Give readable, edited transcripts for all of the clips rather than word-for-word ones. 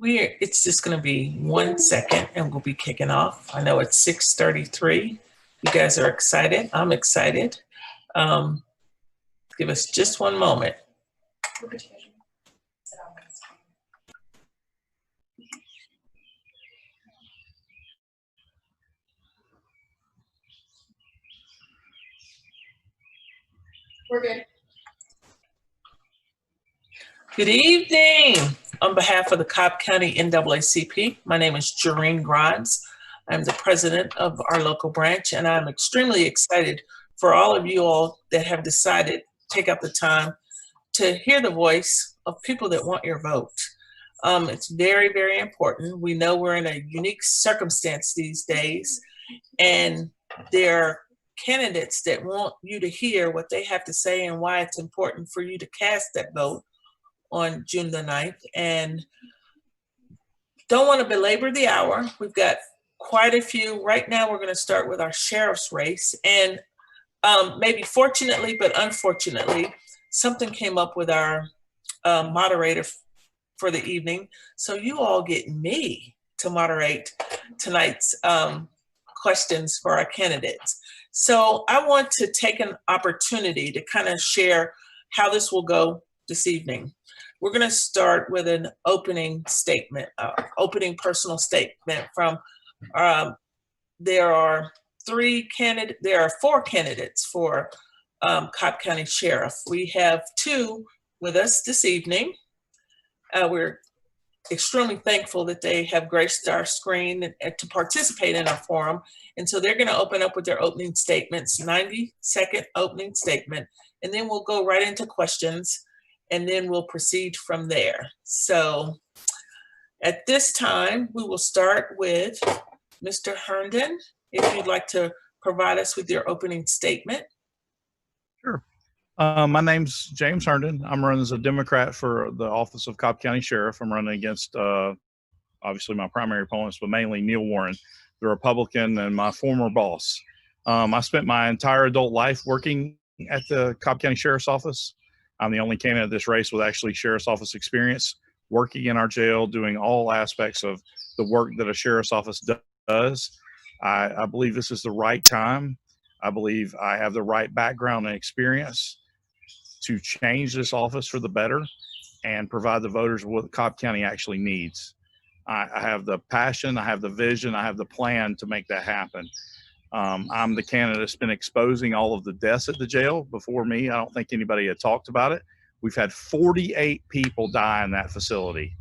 It's just going to be 1 second and we'll be kicking off. I know it's 6:33. You guys are excited. I'm excited. Um, Give us just one moment. We're good. Good evening. On behalf of the Cobb County NAACP, my name is Jareen Grimes. I'm the president of our local branch, and I'm extremely excited for all of you all that have decided to take up the time to hear the voice of people that want your vote. It's very, very important. We know we're in a unique circumstance these days, and there are candidates that want you to hear what they have to say and why it's important for you to cast that vote on June the 9th. And don't want to belabor the hour. We've got quite a few. Right now, we're going to start with our sheriff's race. And maybe fortunately, but unfortunately, something came up with our moderator for the evening. So you all get me to moderate tonight's questions for our candidates. So I want to take an opportunity to kind of share how this will go this evening. We're going to start with an opening statement, opening personal statement from, there are four candidates for Cobb County Sheriff. We have two with us this evening. We're extremely thankful that they have graced our screen to participate in our forum. And so they're going to open up with their opening statements, 90-second opening statement, and then we'll go right into questions, and then we'll proceed from there. So at this time, we will start with Mr. Herndon, if you'd like to provide us with your opening statement. Sure. My name's James Herndon. I'm running as a Democrat for the office of Cobb County Sheriff. I'm running against, obviously, my primary opponents, but mainly Neil Warren, the Republican and my former boss. I spent my entire adult life working at the Cobb County Sheriff's Office. I'm the only candidate in this race with actually Sheriff's Office experience, working in our jail, doing all aspects of the work that a Sheriff's Office does. I believe this is the right time. I believe I have the right background and experience to change this office for the better and provide the voters what Cobb County actually needs. I have the passion, I have the vision, I have the plan to make that happen. I'm the candidate that's been exposing all of the deaths at the jail before me. I don't think anybody had talked about it. We've had 48 people die in that facility.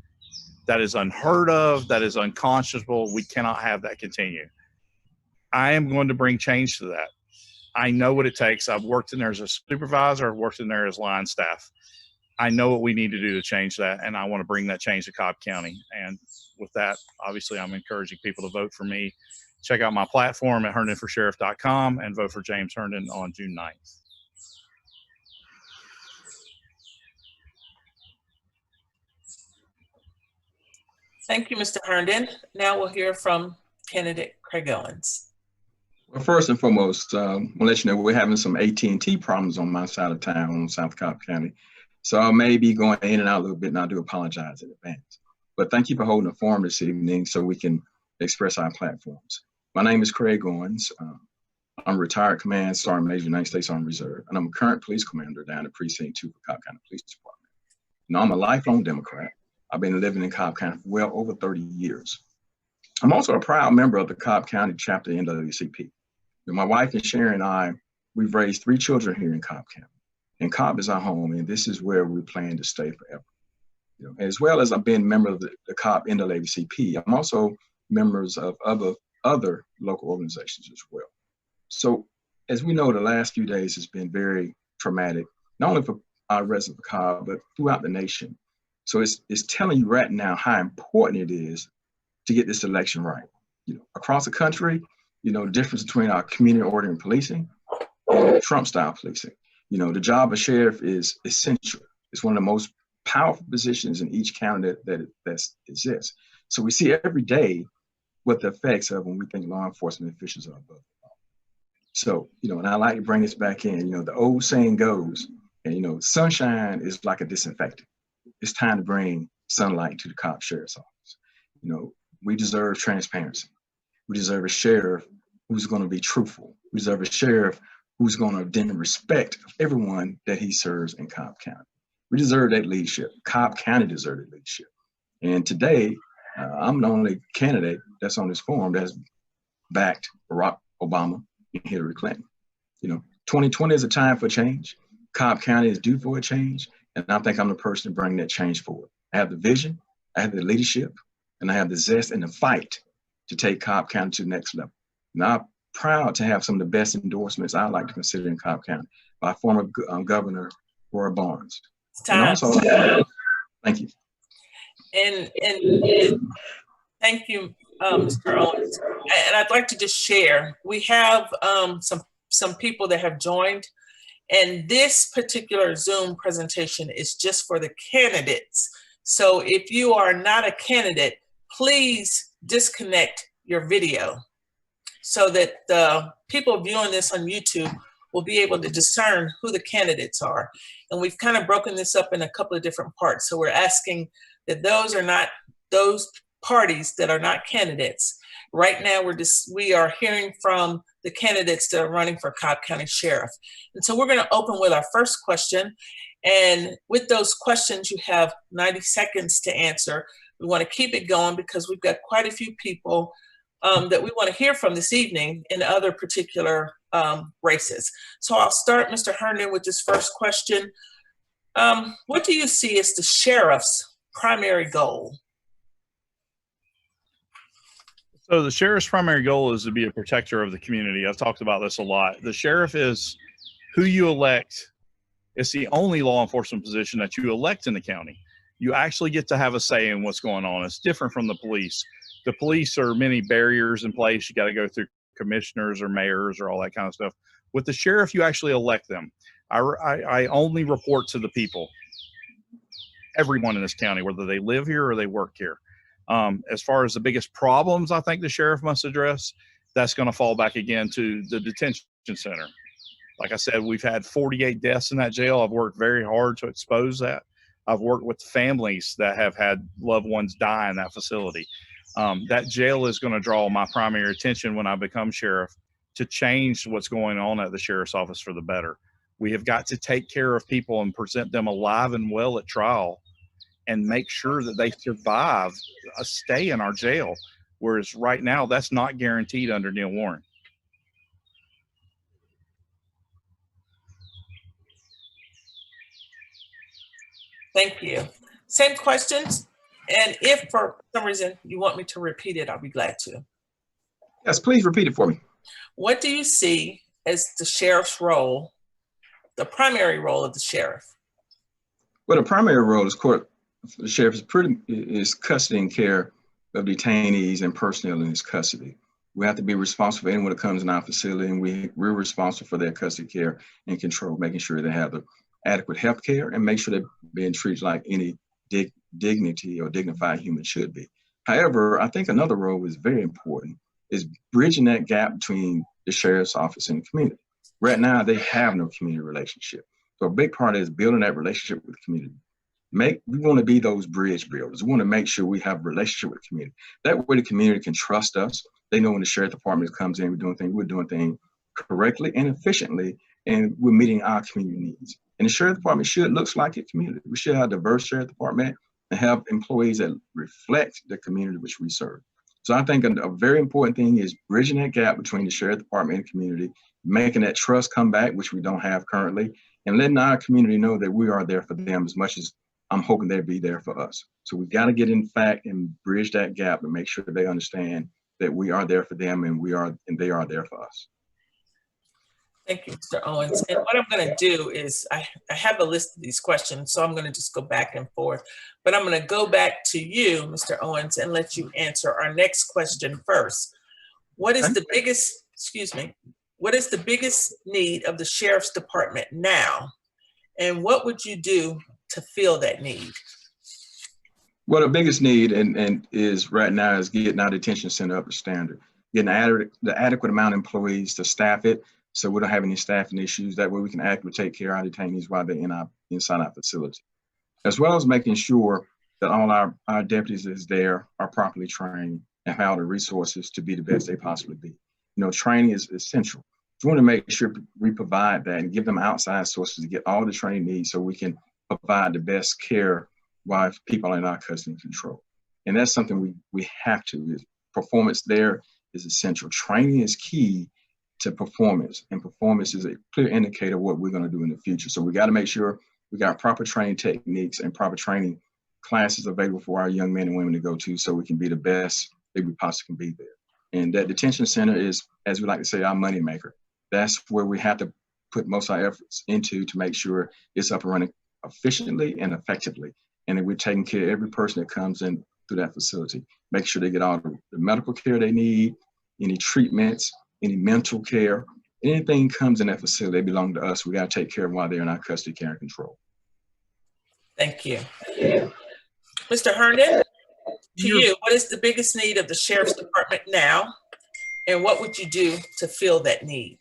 That is unheard of. That is unconscionable. We cannot have that continue. I am going to bring change to that. I know what it takes. I've worked in there as a supervisor. I've worked in there as line staff. I know what we need to do to change that, and I want to bring that change to Cobb County. And with that, obviously, I'm encouraging people to vote for me. Check out my platform at herndonforsheriff.com and vote for James Herndon on June 9th. Thank you, Mr. Herndon. Now we'll hear from candidate Craig Owens. Well, first and foremost, I'll let you know we're having some AT&T problems on my side of town, on South Cobb County. So I may be going in and out a little bit, and I do apologize in advance. But thank you for holding a forum this evening so we can express our platforms. My name is Craig Owens. I'm a retired Command Sergeant Major, United States Army Reserve, and I'm a current police commander down at Precinct 2 for Cobb County Police Department. Now, I'm a lifelong Democrat. I've been living in Cobb County for well over 30 years. I'm also a proud member of the Cobb County chapter NAACP. My wife and Sharon and I, we've raised 3 children here in Cobb County. And Cobb is our home, and this is where we plan to stay forever. As well as I've been a member of the Cobb NAACP, I'm also members of other local organizations as well. So as we know, the last few days has been very traumatic, not only for our residents of Cobb, but throughout the nation. So it's telling you right now how important it is to get this election right. Across the country, the difference between our community ordering policing and Trump-style policing. The job of sheriff is essential. It's one of the most powerful positions in each county that exists. So we see every day what the effects of when we think law enforcement officials are above the law. So, and I like to bring this back in, the old saying goes, and sunshine is like a disinfectant. It's time to bring sunlight to the Cobb Sheriff's Office. We deserve transparency. We deserve a sheriff who's going to be truthful. We deserve a sheriff who's going to then respect everyone that he serves in Cobb County. We deserve that leadership. Cobb County deserves that leadership. And today, I'm the only candidate that's on this forum that's backed Barack Obama and Hillary Clinton. 2020 is a time for change. Cobb County is due for a change. And I think I'm the person to bring that change forward. I have the vision, I have the leadership, and I have the zest and the fight to take Cobb County to the next level. And I'm proud to have some of the best endorsements I like to consider in Cobb County by former Governor Roy Barnes. And also, thank you. And thank you, Mr. Owens. And I'd like to just share, we have some people that have joined, and this particular Zoom presentation is just for the candidates. So if you are not a candidate, please disconnect your video so that the people viewing this on YouTube will be able to discern who the candidates are. And we've kind of broken this up in a couple of different parts. So we're asking that those parties that are not candidates. Right now, we are hearing from the candidates that are running for Cobb County Sheriff. And so we're going to open with our first question. And with those questions, you have 90 seconds to answer. We want to keep it going because we've got quite a few people that we want to hear from this evening in other particular races. So I'll start, Mr. Herndon, with this first question. What do you see as the sheriff's primary goal? So the sheriff's primary goal is to be a protector of the community. I've talked about this a lot. The sheriff is who you elect. It's the only law enforcement position that you elect in the county. You actually get to have a say in what's going on. It's different from the police. The police are many barriers in place. You got to go through commissioners or mayors or all that kind of stuff. With the sheriff, you actually elect them. I only report to the people, everyone in this county, whether they live here or they work here. As far as the biggest problems I think the sheriff must address, that's going to fall back again to the detention center. Like I said, we've had 48 deaths in that jail. I've worked very hard to expose that. I've worked with families that have had loved ones die in that facility. That jail is going to draw my primary attention when I become sheriff to change what's going on at the sheriff's office for the better. We have got to take care of people and present them alive and well at trial and make sure that they survive a stay in our jail. Whereas right now, that's not guaranteed under Neil Warren. Thank you. Same questions. And if for some reason you want me to repeat it, I'll be glad to. Yes, please repeat it for me. What do you see as the sheriff's role, the primary role of the sheriff? Well, the primary role is the sheriff is custody and care of detainees and personnel in his custody. We have to be responsible for anyone that comes in our facility, and we're responsible for their custody care and control, making sure they have the adequate health care and make sure they're being treated like any dignity or dignified human should be. However, I think another role is very important, is bridging that gap between the sheriff's office and the community. Right now, they have no community relationship. So a big part is building that relationship with the community. We want to be those bridge builders. We want to make sure we have a relationship with the community. That way the community can trust us. They know when the sheriff department comes in, we're doing things correctly and efficiently, and we're meeting our community needs. And the sheriff department should look like a community. We should have a diverse sheriff department and have employees that reflect the community which we serve. So I think a very important thing is bridging that gap between the sheriff department and the community, making that trust come back, which we don't have currently, and letting our community know that we are there for them as much as I'm hoping they'll be there for us. So we got to get in fact and bridge that gap and make sure they understand that we are there for them and they are there for us. Thank you, Mr. Owens. And what I'm going to do is I have a list of these questions, so I'm going to just go back and forth. But I'm going to go back to you, Mr. Owens, and let you answer our next question first. What is the biggest, what is the biggest need of the sheriff's department now? And what would you do to fill that need? Well, the biggest need and is right now is getting our detention center up to standard, getting the adequate amount of employees to staff it so we don't have any staffing issues. That way we can actively take care of our detainees while they're inside our facility, as well as making sure that all our deputies is there are properly trained and have all the resources to be the best they possibly be. You know, training is essential. We want to make sure we provide that and give them outside sources to get all the training needs so we can provide the best care while people are in our custody and control. And that's something we have to. Performance there is essential. Training is key to performance, and performance is a clear indicator of what we're going to do in the future. So we got to make sure we got proper training techniques and proper training classes available for our young men and women to go to so we can be the best that we possibly can be there. And that detention center is, as we like to say, our moneymaker. That's where we have to put most of our efforts into to make sure it's up and running efficiently and effectively. And that we're taking care of every person that comes in through that facility. Make sure they get all the medical care they need, any treatments, any mental care, anything comes in that facility, they belong to us. We got to take care of them while they're in our custody, care, and control. Thank you. Mr. Herndon, to you, what is the biggest need of the Sheriff's Department now, and what would you do to fill that need?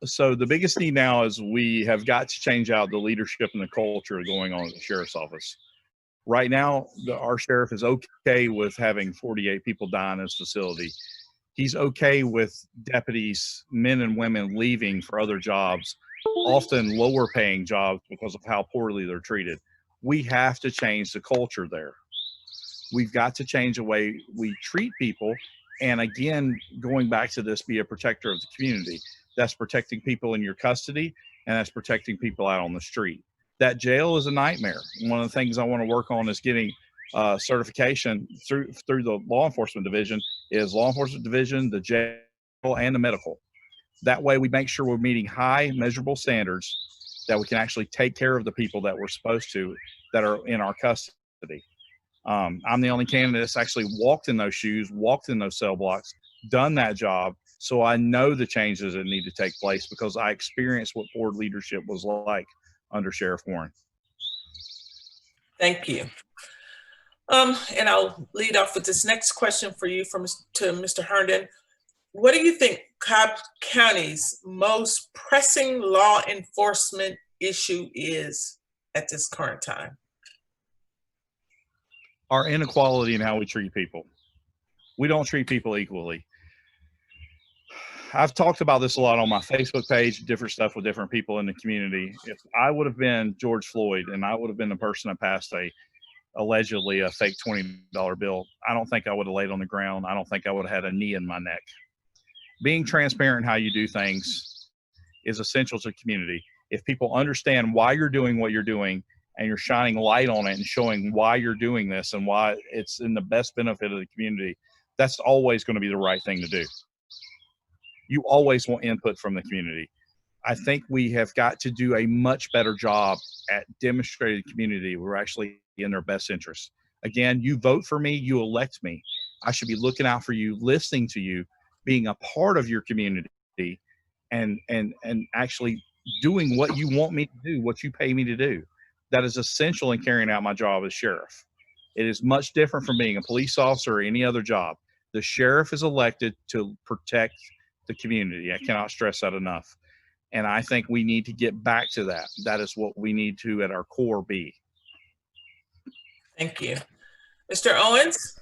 So the biggest need now is we have got to change out the leadership and the culture going on at the sheriff's office. Right now, our sheriff is okay with having 48 people die in his facility. He's okay with deputies, men and women, leaving for other jobs, often lower paying jobs because of how poorly they're treated. We have to change the culture there. We've got to change the way we treat people. And again, going back to this, be a protector of the community. That's protecting people in your custody, and that's protecting people out on the street. That jail is a nightmare. One of the things I want to work on is getting certification through the law enforcement division, is law enforcement division, the jail, and the medical. That way we make sure we're meeting high measurable standards that we can actually take care of the people that we're supposed to, that are in our custody. I'm the only candidate that's actually walked in those shoes, walked in those cell blocks, done that job. So I know the changes that need to take place because I experienced what board leadership was like under Sheriff Warren. Thank you. And I'll lead off with this next question for you to Mr. Herndon. What do you think Cobb County's most pressing law enforcement issue is at this current time? Our inequality in how we treat people. We don't treat people equally. I've talked about this a lot on my Facebook page, different stuff with different people in the community. If I would have been George Floyd and I would have been the person that passed allegedly a fake $20 bill, I don't think I would have laid on the ground. I don't think I would have had a knee in my neck. Being transparent in how you do things is essential to the community. If people understand why you're doing what you're doing and you're shining light on it and showing why you're doing this and why it's in the best benefit of the community, that's always going to be the right thing to do. You always want input from the community. I think we have got to do a much better job at demonstrating to the community we're actually in their best interest. Again, you vote for me, you elect me. I should be looking out for you, listening to you, being a part of your community, and actually doing what you want me to do, what you pay me to do. That is essential in carrying out my job as sheriff. It is much different from being a police officer or any other job. The sheriff is elected to protect the community. I cannot stress that enough. And I think we need to get back to that. That is what we need to, at our core, be. Thank you. Mr. Owens,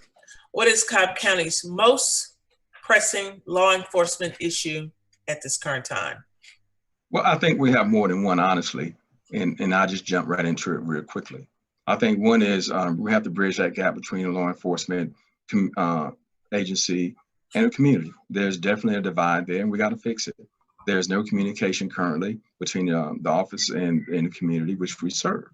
what is Cobb County's most pressing law enforcement issue at this current time? Well, I think we have more than one, honestly, and I'll just jump right into it real quickly. I think one is we have to bridge that gap between the law enforcement agency and the community. There's definitely a divide there, and we got to fix it. There's no communication currently between the office and the community, which we serve.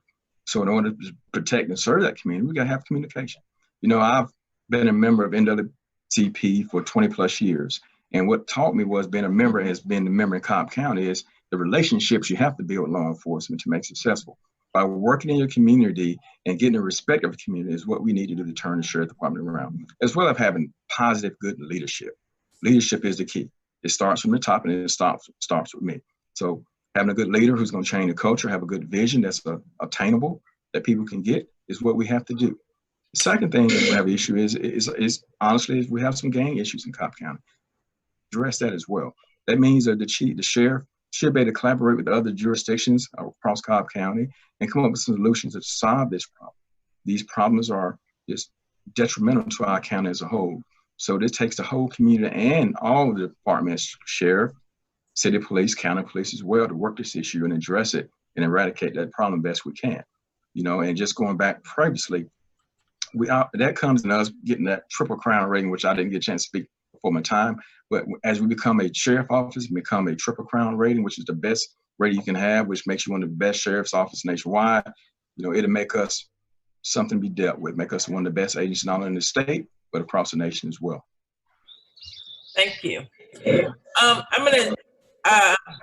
So in order to protect and serve that community, we got to have communication. You know, I've been a member of NAACP for 20 plus years. And what taught me was being a member has been the member in Cobb County is the relationships you have to build with law enforcement to make successful. By working in your community and getting the respect of the community is what we need to do to turn the sheriff department around, as well as having positive, good leadership. Leadership is the key. It starts from the top and it stops with me. So having a good leader who's going to change the culture, have a good vision that's attainable, that people can get, is what we have to do. The second thing that we have an issue is honestly, we have some gang issues in Cobb County. Address that as well. That means that the sheriff should be able to collaborate with other jurisdictions across Cobb County and come up with some solutions to solve this problem. These problems are just detrimental to our county as a whole. So this takes the whole community and all the departments, sheriff, city police, county police as well, to work this issue and address it and eradicate that problem best we can. You know, and just going back previously, that comes in us getting that Triple Crown rating, which I didn't get a chance to speak before my time. But as we become a sheriff office, become a Triple Crown rating, which is the best rating you can have, which makes you one of the best sheriff's office nationwide, you know, it'll make us something to be dealt with, make us one of the best agencies not only in the state, but across the nation as well. Thank you. I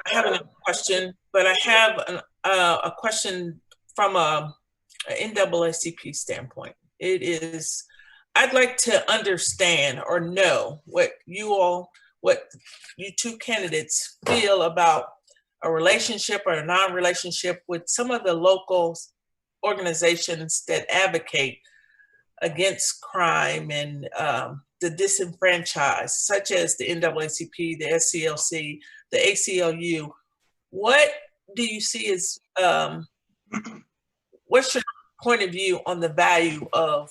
have another question, but I have a question from an NAACP standpoint. It is, I'd like to understand or know what you two candidates feel about a relationship or a non-relationship with some of the local organizations that advocate against crime and the disenfranchised, such as the NAACP, the SCLC, the ACLU. What do you see as, what's your point of view on the value of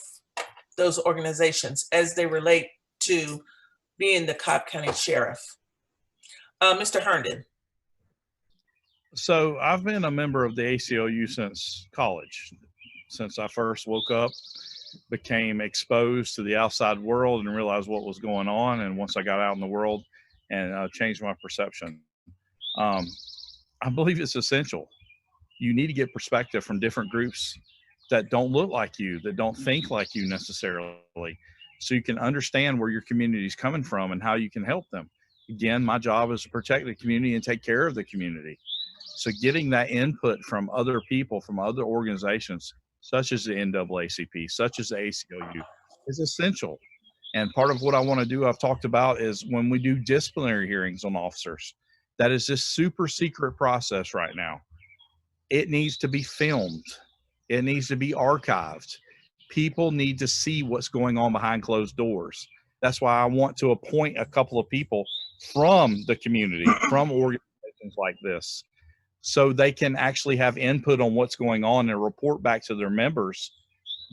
those organizations as they relate to being the Cobb County Sheriff? Mr. Herndon. So I've been a member of the ACLU since college, since I first woke up, became exposed to the outside world and realized what was going on. And once I got out in the world and changed my perception, I believe it's essential. You need to get perspective from different groups that don't look like you, that don't think like you necessarily, so you can understand where your community is coming from and how you can help them. Again, my job is to protect the community and take care of the community. So getting that input from other people, from other organizations, such as the NAACP, such as the ACLU, is essential. And part of what I want to do, I've talked about, is when we do disciplinary hearings on officers, that is this super secret process right now. It needs to be filmed. It needs to be archived. People need to see what's going on behind closed doors. That's why I want to appoint a couple of people from the community, from organizations like this, so they can actually have input on what's going on and report back to their members.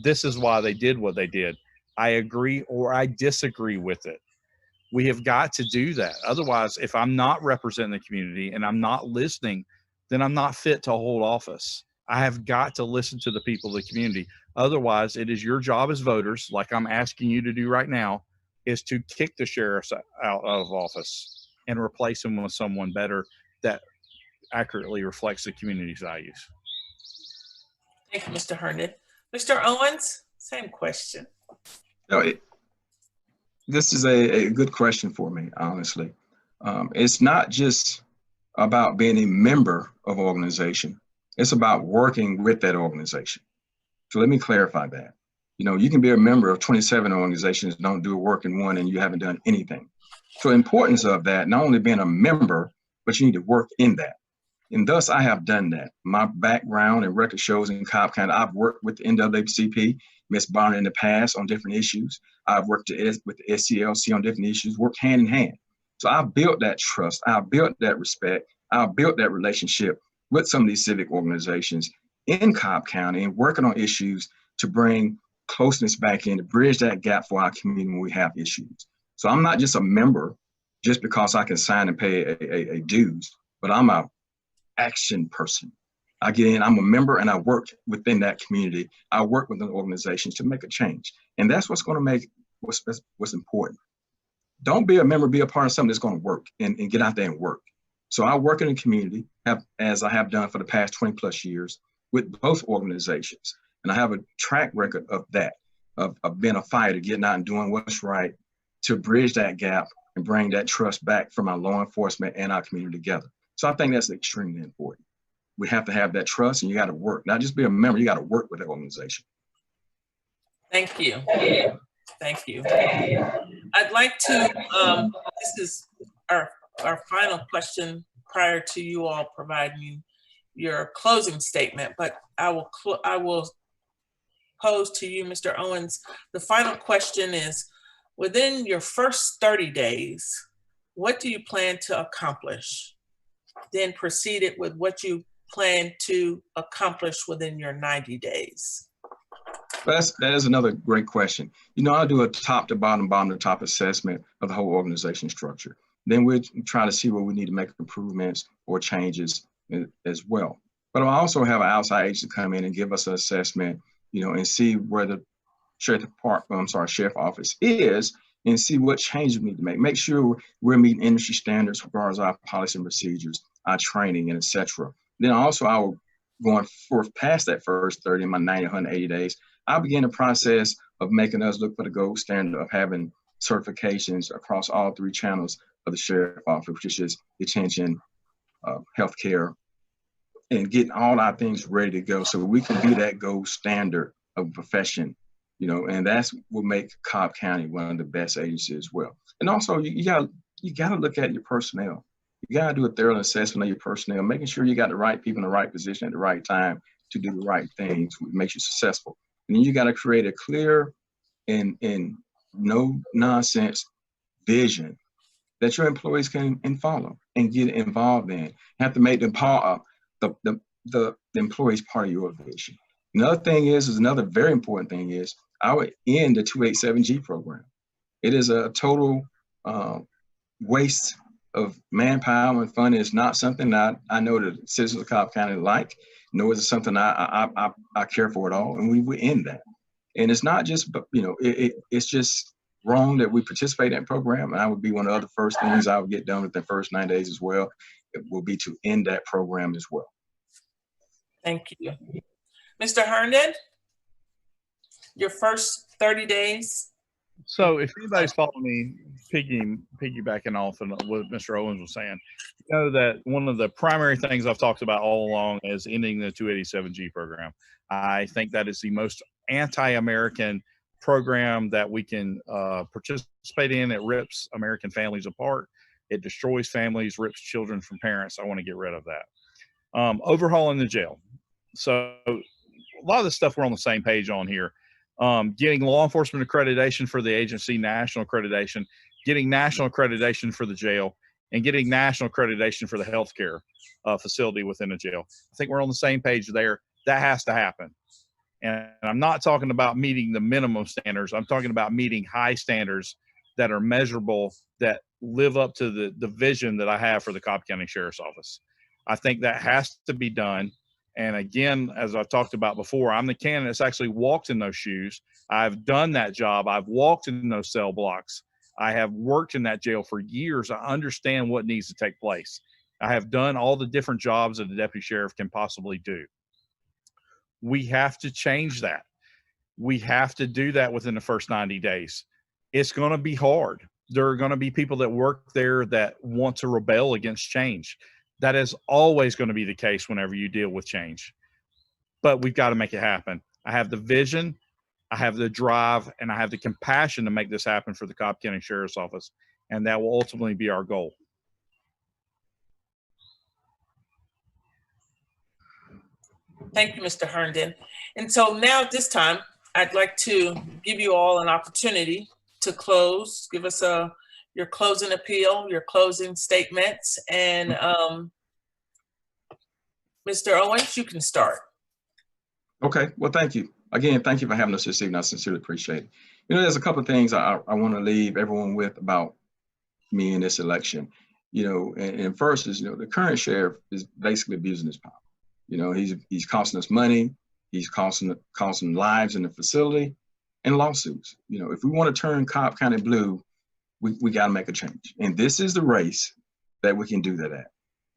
This is why they did what they did. I agree or I disagree with it. We have got to do that. Otherwise, if I'm not representing the community and I'm not listening, then I'm not fit to hold office. I have got to listen to the people of the community. Otherwise, it is your job as voters, like I'm asking you to do right now, is to kick the sheriffs out of office and replace them with someone better that accurately reflects the community's values. Thank you, Mr. Herndon. Mr. Owens, same question. No, this is a good question for me, honestly. It's not just about being a member of an organization. It's about working with that organization. So let me clarify that. You know, you can be a member of 27 organizations, don't do work in one, and you haven't done anything. So the importance of that, not only being a member, but you need to work in that. And thus I have done that. My background and record shows in Cobb County, I've worked with the NAACP, Ms. Barner in the past on different issues. I've worked with the SCLC on different issues, worked hand in hand. So I built that trust, I built that respect, I built that relationship with some of these civic organizations in Cobb County and working on issues to bring closeness back in, to bridge that gap for our community when we have issues. So I'm not just a member just because I can sign and pay a dues, but I'm a action person. I get in, I'm a member, and I work within that community. I work with the organizations to make a change. And that's what's going to make what's important. Don't be a member, be a part of something that's going to work and get out there and work. So I work in the community, as I have done for the past 20 plus years with both organizations. And I have a track record of that, of being a fighter, getting out and doing what's right to bridge that gap and bring that trust back from our law enforcement and our community together. So I think that's extremely important. We have to have that trust, and you got to work, not just be a member, you got to work with the organization. Thank you. Thank you. I'd like to, this is our final question prior to you all providing your closing statement, but I will pose to you, Mr. Owens. The final question is, within your first 30 days, what do you plan to accomplish? Then proceed it with what you plan to accomplish within your 90 days. But that is another great question. You know, I do a top to bottom, bottom to top assessment of the whole organization structure. Then we try to see where we need to make improvements or changes as well. But I also have an outside agency come in and give us an assessment, you know, and see where the sheriff office is, and see what changes we need to make. Make sure we're meeting industry standards as far as our policy and procedures, our training, and etc. Then also, I will going forth past that first 30, my 90, 180 days, I begin the process of making us look for the gold standard of having certifications across all 3 channels of the sheriff office, which is detention, healthcare, and getting all our things ready to go so we can be that gold standard of profession, you know, and that's what make Cobb County one of the best agencies as well. And also, you gotta look at your personnel. You gotta do a thorough assessment of your personnel, making sure you got the right people in the right position at the right time to do the right things, which makes you successful. And then you gotta create a clear and no nonsense vision that your employees can follow and get involved in. You have to make them part of the employees part of your vision. Another thing is another very important thing is I would end the 287G program. It is a total waste of manpower and funding. It's not something that I know the citizens of Cobb County like, nor is it something I care for at all, and we would end that. And it's not just, you know, it's just wrong that we participate in that program, and I would be one of the first things I would get done within the first 9 days as well. It will be to end that program as well. Thank you. Mr. Herndon, your first 30 days. So if anybody's following me, piggybacking off of what Mr. Owens was saying, you know that one of the primary things I've talked about all along is ending the 287G program. I think that is the most anti-American program that we can participate in. It rips American families apart. It destroys families, rips children from parents. I want to get rid of that. Overhauling the jail. So a lot of the stuff we're on the same page on here. Getting law enforcement accreditation for the agency, national accreditation, getting national accreditation for the jail, and getting national accreditation for the healthcare facility within the jail. I think we're on the same page there. That has to happen. And I'm not talking about meeting the minimum standards. I'm talking about meeting high standards that are measurable, that live up to the vision that I have for the Cobb County Sheriff's Office. I think that has to be done. And again, as I've talked about before, I'm the candidate that's actually walked in those shoes. I've done that job. I've walked in those cell blocks. I have worked in that jail for years. I understand what needs to take place. I have done all the different jobs that a deputy sheriff can possibly do. We have to change that. We have to do that within the first 90 days. It's going to be hard. There are going to be people that work there that want to rebel against change. That is always going to be the case whenever you deal with change. But we've got to make it happen. I have the vision, I have the drive, and I have the compassion to make this happen for the Cobb County Sheriff's Office. And that will ultimately be our goal. Thank you, Mr. Herndon. And so now at this time, I'd like to give you all an opportunity to close. Give us your closing appeal, your closing statements, and Mr. Owens, you can start. Okay, well, thank you. Again, thank you for having us this evening. I sincerely appreciate it. You know, there's a couple of things I want to leave everyone with about me in this election. You know, and first is, you know, the current sheriff is basically abusing his power. You know, he's costing us money. He's costing lives in the facility and lawsuits. You know, if we want to turn Cobb County blue, we got to make a change. And this is the race that we can do that at,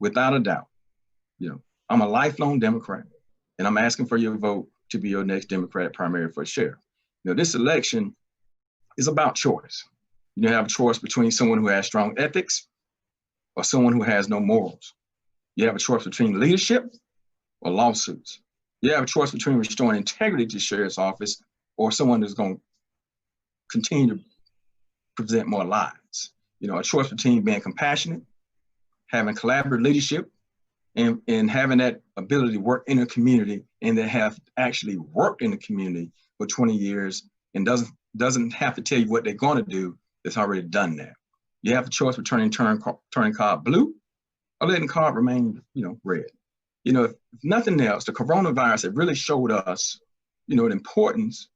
without a doubt. You know, I'm a lifelong Democrat, and I'm asking for your vote to be your next Democratic primary for sheriff. You know, this election is about choice. You have a choice between someone who has strong ethics or someone who has no morals. You have a choice between leadership or lawsuits. You have a choice between restoring integrity to the sheriff's office or someone who's going to continue to present more lies. You know, a choice between being compassionate, having collaborative leadership, and having that ability to work in a community and that have actually worked in the community for 20 years and doesn't have to tell you what they're going to do. That's already done that. You have a choice between turning Cobb blue or letting Cobb remain, you know, red. You know, if nothing else, the coronavirus has really showed us, you know, the importance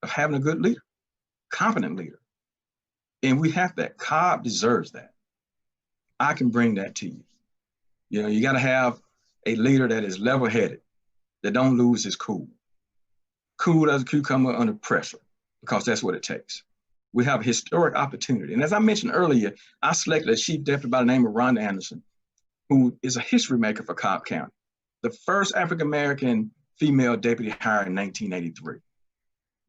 of having a good leader, competent leader. And we have that. Cobb deserves that. I can bring that to you. You know, you got to have a leader that is level-headed, that don't lose his cool. Cool as a cucumber under pressure, because that's what it takes. We have a historic opportunity. And as I mentioned earlier, I selected a chief deputy by the name of Rhonda Anderson, who is a history maker for Cobb County. The first African-American female deputy hired in 1983.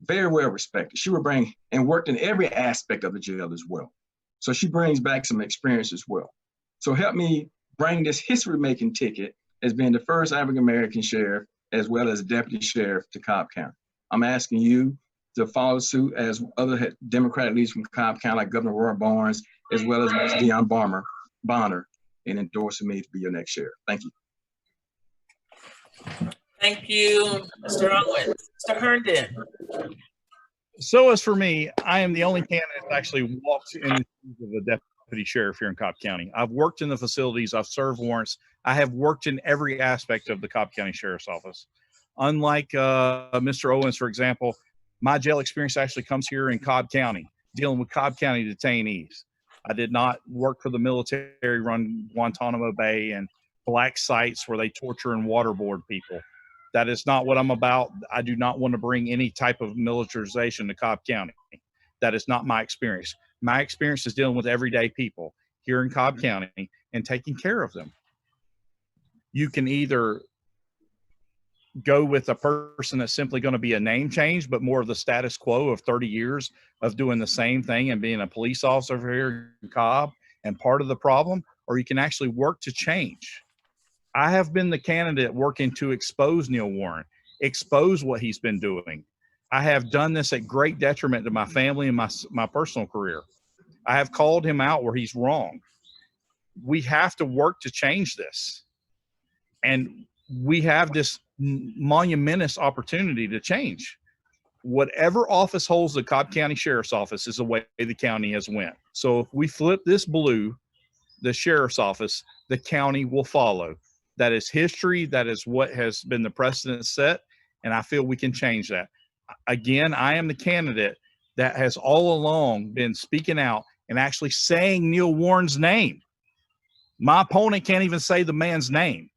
Very well respected. She would bring and worked in every aspect of the jail as well. So she brings back some experience as well. So help me bring this history-making ticket as being the first African-American sheriff as well as deputy sheriff to Cobb County. I'm asking you to follow suit as other Democratic leaders from Cobb County, like Governor Roy Barnes, as well as Mr. Deion Bonner, in endorsing me to be your next sheriff. Thank you. Thank you, Mr. Owens. Mr. Herndon. So as for me, I am the only candidate that actually walks in the shoes of a deputy sheriff here in Cobb County. I've worked in the facilities, I've served warrants, I have worked in every aspect of the Cobb County Sheriff's Office. Unlike Mr. Owens, for example, my jail experience actually comes here in Cobb County, dealing with Cobb County detainees. I did not work for the military-run Guantanamo Bay and black sites where they torture and waterboard people. That is not what I'm about. I do not want to bring any type of militarization to Cobb County. That is not my experience. My experience is dealing with everyday people here in Cobb County and taking care of them. You can either go with a person that's simply going to be a name change, but more of the status quo of 30 years of doing the same thing and being a police officer here in Cobb and part of the problem, or you can actually work to change. I have been the candidate working to expose Neil Warren, expose what he's been doing. I have done this at great detriment to my family and my personal career. I have called him out where he's wrong. We have to work to change this. And we have this monumentous opportunity to change. Whatever office holds the Cobb County Sheriff's Office is the way the county has went. So if we flip this blue, the Sheriff's Office, the county will follow. That is history. That is what has been the precedent set. And I feel we can change that. Again, I am the candidate that has all along been speaking out and actually saying Neil Warren's name. My opponent can't even say the man's name.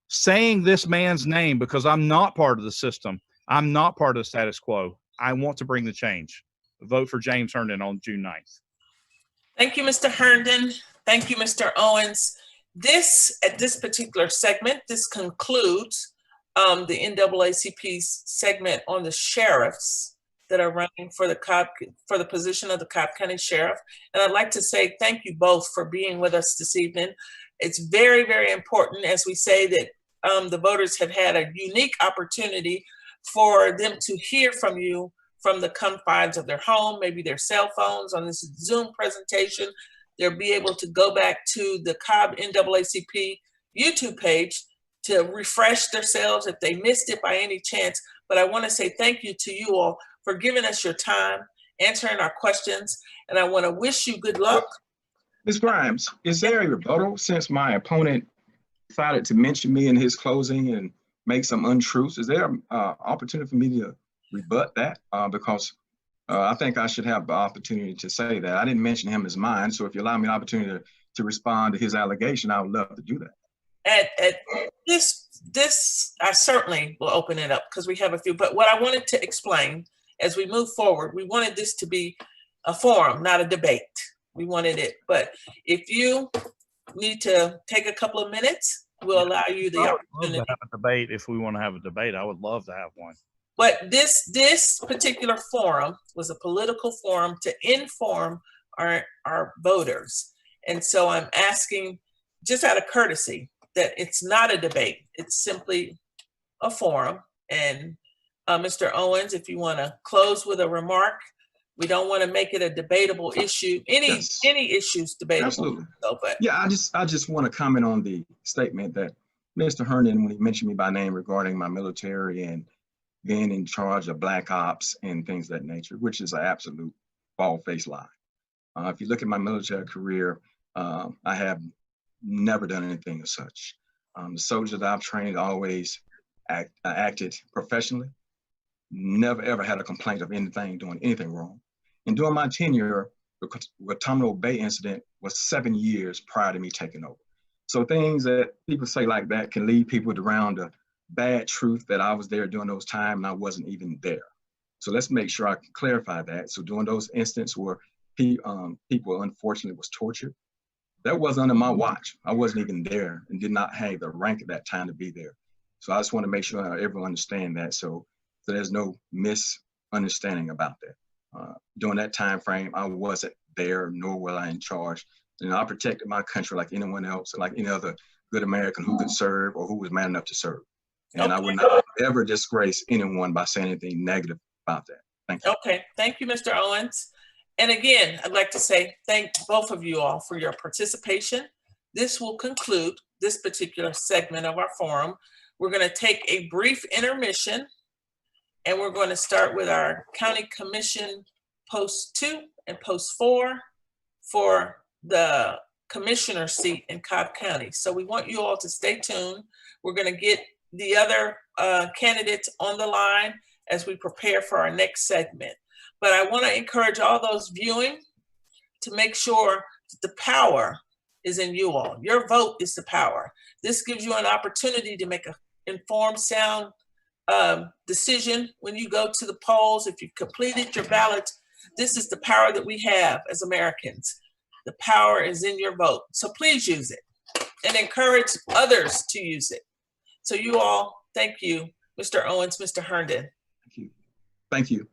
Saying this man's name because I'm not part of the system. I'm not part of the status quo. I want to bring the change. Vote for James Herndon on June 9th. Thank you, Mr. Herndon. Thank you, Mr. Owens. At this particular segment, this concludes the NAACP's segment on the sheriffs that are running for the position of the Cobb County Sheriff. And I'd like to say thank you both for being with us this evening. It's very, very important, as we say, that the voters have had a unique opportunity for them to hear from you from the confines of their home, maybe their cell phones on this Zoom presentation. They'll be able to go back to the Cobb NAACP YouTube page to refresh themselves if they missed it by any chance. But I want to say thank you to you all for giving us your time, answering our questions, and I want to wish you good luck. Ms. Grimes, is there a rebuttal since my opponent decided to mention me in his closing and make some untruths? Is there an opportunity for me to rebut that? Because I think I should have the opportunity to say that. I didn't mention him as mine, so if you allow me an opportunity to respond to his allegation, I would love to do that. At this, I certainly will open it up because we have a few, but what I wanted to explain as we move forward, we wanted this to be a forum, not a debate. We wanted it, but if you need to take a couple of minutes, we'll allow you the opportunity. To have a debate. If we want to have a debate, I would love to have one. But this particular forum was a political forum to inform our voters. And so I'm asking, just out of courtesy, that it's not a debate. It's simply a forum. And Mr. Owens, if you want to close with a remark, we don't want to make it a debatable issue. Any issues debatable. Absolutely. So, but yeah, I just want to comment on the statement that Mr. Herndon, when he mentioned me by name regarding my military and being in charge of black ops and things of that nature, which is an absolute bald-faced lie. If you look at my military career, I have never done anything as such. The soldiers that I've trained always acted professionally, never ever had a complaint of anything, doing anything wrong. And during my tenure, the Guantanamo Bay incident was 7 years prior to me taking over. So things that people say like that can lead people around the bad truth that I was there during those times and I wasn't even there. So let's make sure I can clarify that. So during those instances where people unfortunately was tortured, that was under my watch. I wasn't even there and did not have the rank at that time to be there. So I just want to make sure everyone understand that. So there's no misunderstanding about that. During that time frame, I wasn't there, nor was I in charge. And I protected my country like anyone else, like any other good American who could serve or who was man enough to serve. And I would not ever disgrace anyone by saying anything negative about that. Thank you. Okay, thank you, Mr. Owens. And again, I'd like to say thank both of you all for your participation. This will conclude this particular segment of our forum. We're going to take a brief intermission, and we're going to start with our County Commission Post 2 and Post 4 for the commissioner seat in Cobb County. So we want you all to stay tuned. We're going to get the other candidates on the line as we prepare for our next segment. But I want to encourage all those viewing to make sure that the power is in you all. Your vote is the power. This gives you an opportunity to make an informed, sound decision when you go to the polls. If you've completed your ballot, this is the power that we have as Americans. The power is in your vote. So please use it and encourage others to use it. So you all, thank you, Mr. Owens, Mr. Herndon. Thank you. Thank you.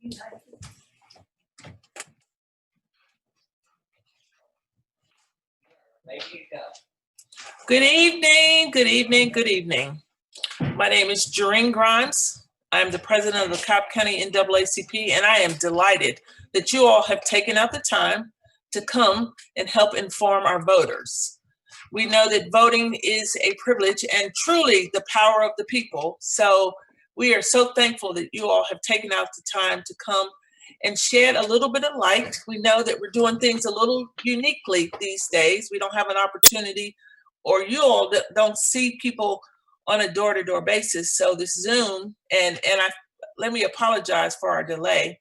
There you go. Good evening, good evening, good evening. My name is Jareen Grimes. I'm the president of the Cobb County NAACP, and I am delighted that you all have taken out the time to come and help inform our voters. We know that voting is a privilege and truly the power of the people. So we are so thankful that you all have taken out the time to come and shed a little bit of light. We know that we're doing things a little uniquely these days. We don't have an opportunity, or you all don't see people on a door-to-door basis. So this Zoom, let me apologize for our delay.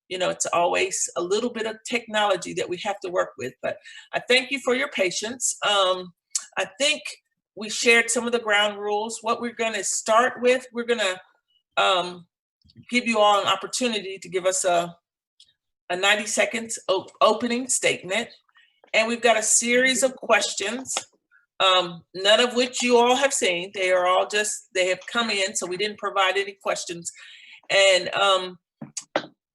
You know, it's always a little bit of technology that we have to work with, but I thank you for your patience. I think we shared some of the ground rules. What we're going to start with, we're going to give you all an opportunity to give us a 90 seconds opening statement. And we've got a series of questions, none of which you all have seen. They are all they have come in, so we didn't provide any questions. And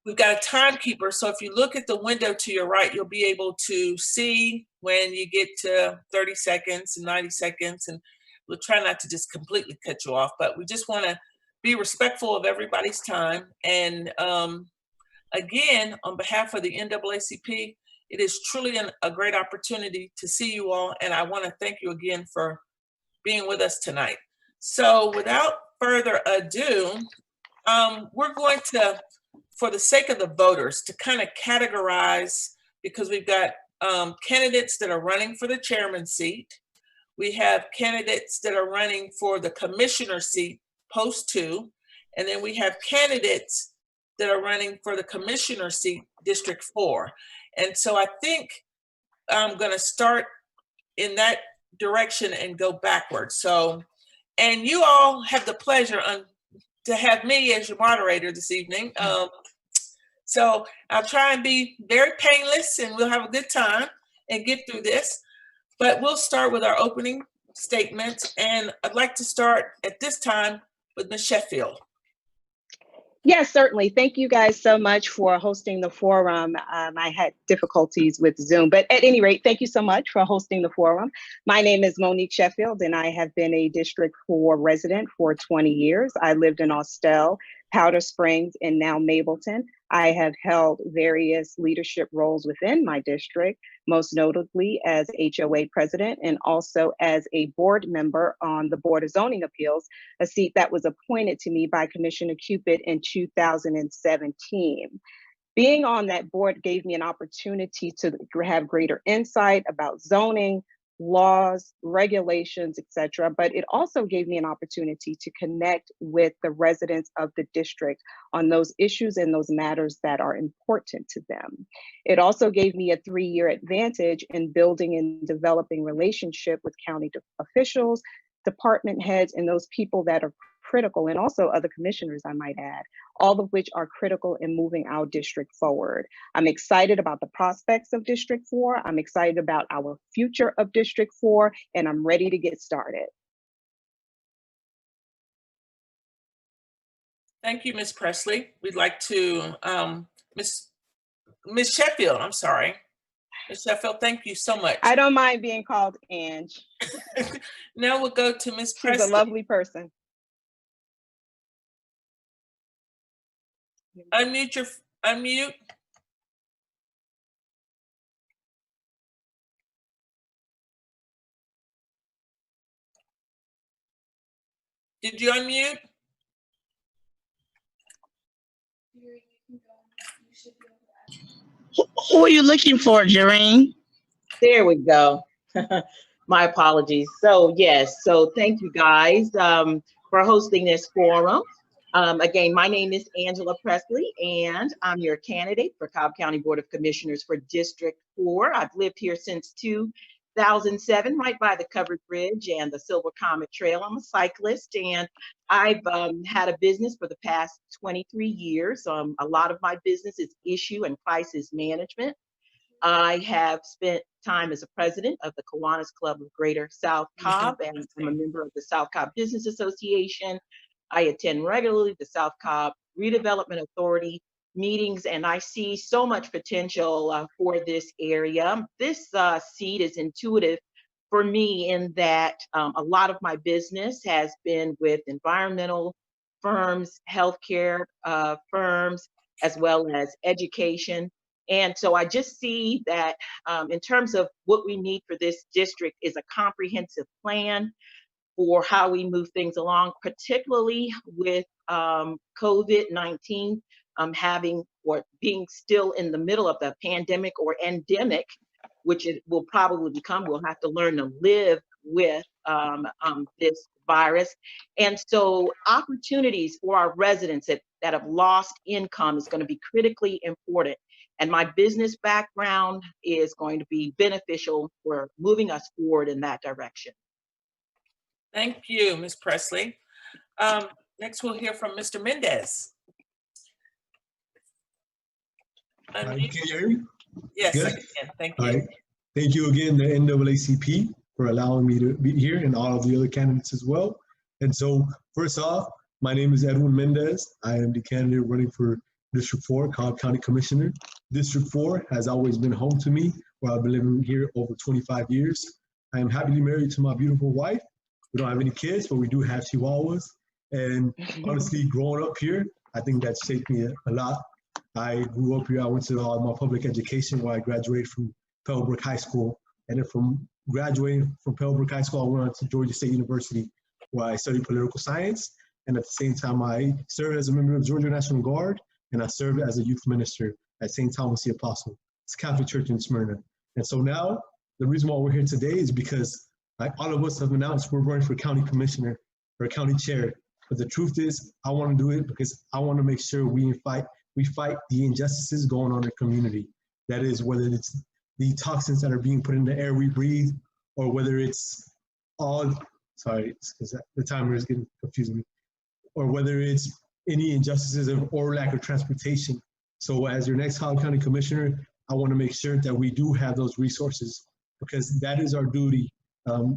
we've got a timekeeper, so if you look at the window to your right, you'll be able to see when you get to 30 seconds and 90 seconds, and we'll try not to just completely cut you off, but we just want to be respectful of everybody's time. And again, on behalf of the NAACP, it is truly a great opportunity to see you all, and I want to thank you again for being with us tonight. So without further ado, we're going to, for the sake of the voters, to kind of categorize, because we've got candidates that are running for the chairman seat. We have candidates that are running for the commissioner seat, post 2, and then we have candidates that are running for the commissioner seat, District 4. And so I think I'm going to start in that direction and go backwards. So, and you all have the pleasure to have me as your moderator this evening. So I'll try and be very painless, and we'll have a good time and get through this. But we'll start with our opening statement. And I'd like to start at this time with Ms. Sheffield. Yes, certainly. Thank you guys so much for hosting the forum. I had difficulties with Zoom, but at any rate, thank you so much for hosting the forum. My name is Monique Sheffield, and I have been a District 4 resident for 20 years. I lived in Austell, Powder Springs, and now Mableton. I have held various leadership roles within my district, most notably as HOA president and also as a board member on the Board of Zoning Appeals, a seat that was appointed to me by Commissioner Cupid in 2017. Being on that board gave me an opportunity to have greater insight about zoning, laws, regulations, etc. But it also gave me an opportunity to connect with the residents of the district on those issues and those matters that are important to them. It also gave me a 3-year advantage in building and developing relationship with county officials, department heads, and those people that are critical, and also other commissioners, I might add, all of which are critical in moving our district forward. I'm excited about the prospects of District 4. I'm excited about our future of District 4, and I'm ready to get started. Thank you, Ms. Presley. We'd like to, Ms. Sheffield, I'm sorry. Ms. Sheffield, thank you so much. I don't mind being called Ange. Now we'll go to Ms. Presley. She's a lovely person. Unmute. Did you unmute? Who are you looking for, Jareen? There we go. My apologies. So yes, so thank you guys for hosting this forum. Again, my name is Angela Presley, and I'm your candidate for Cobb County Board of Commissioners for District 4. I've lived here since 2007, right by the Covered Bridge and the Silver Comet Trail. I'm a cyclist, and I've had a business for the past 23 years. A lot of my business is issue and crisis management. I have spent time as a president of the Kiwanis Club of Greater South Cobb, and I'm a member of the South Cobb Business Association. I attend regularly the South Cobb Redevelopment Authority meetings, and I see so much potential for this area. This seat is intuitive for me in that a lot of my business has been with environmental firms, healthcare firms, as well as education. And so I just see that in terms of what we need for this district is a comprehensive plan for how we move things along, particularly with COVID-19 having or being still in the middle of the pandemic or endemic, which it will probably become. We'll have to learn to live with this virus. And so opportunities for our residents that have lost income is going to be critically important. And my business background is going to be beneficial for moving us forward in that direction. Thank you, Ms. Presley. Next, we'll hear from Mr. Mendez. Can you hear me? Yes, Good. I can. Thank you. All right. Thank you again, the NAACP, for allowing me to be here, and all of the other candidates as well. And so, first off, my name is Edwin Mendez. I am the candidate running for District 4, Cobb County Commissioner. District 4 has always been home to me, where I've been living here over 25 years. I am happily married to my beautiful wife. We don't have any kids, but we do have chihuahuas. And honestly, growing up here, I think that shaped me a lot. I grew up here. I went to all my public education where I graduated from Pebblebrook High School. And then from graduating from Pebblebrook High School, I went on to Georgia State University, where I studied political science. And at the same time, I served as a member of Georgia National Guard, and I served as a youth minister at St. Thomas the Apostle. It's a Catholic church in Smyrna. And so now, the reason why we're here today is because all of us have announced we're running for county commissioner or county chair. But the truth is, I want to do it because I want to make sure we fight the injustices going on in the community. That is, whether it's the toxins that are being put in the air we breathe, or whether it's sorry, because the timer is getting confusing me, or whether it's any injustices or lack of transportation. So as your next Cobb County Commissioner, I want to make sure that we do have those resources, because that is our duty.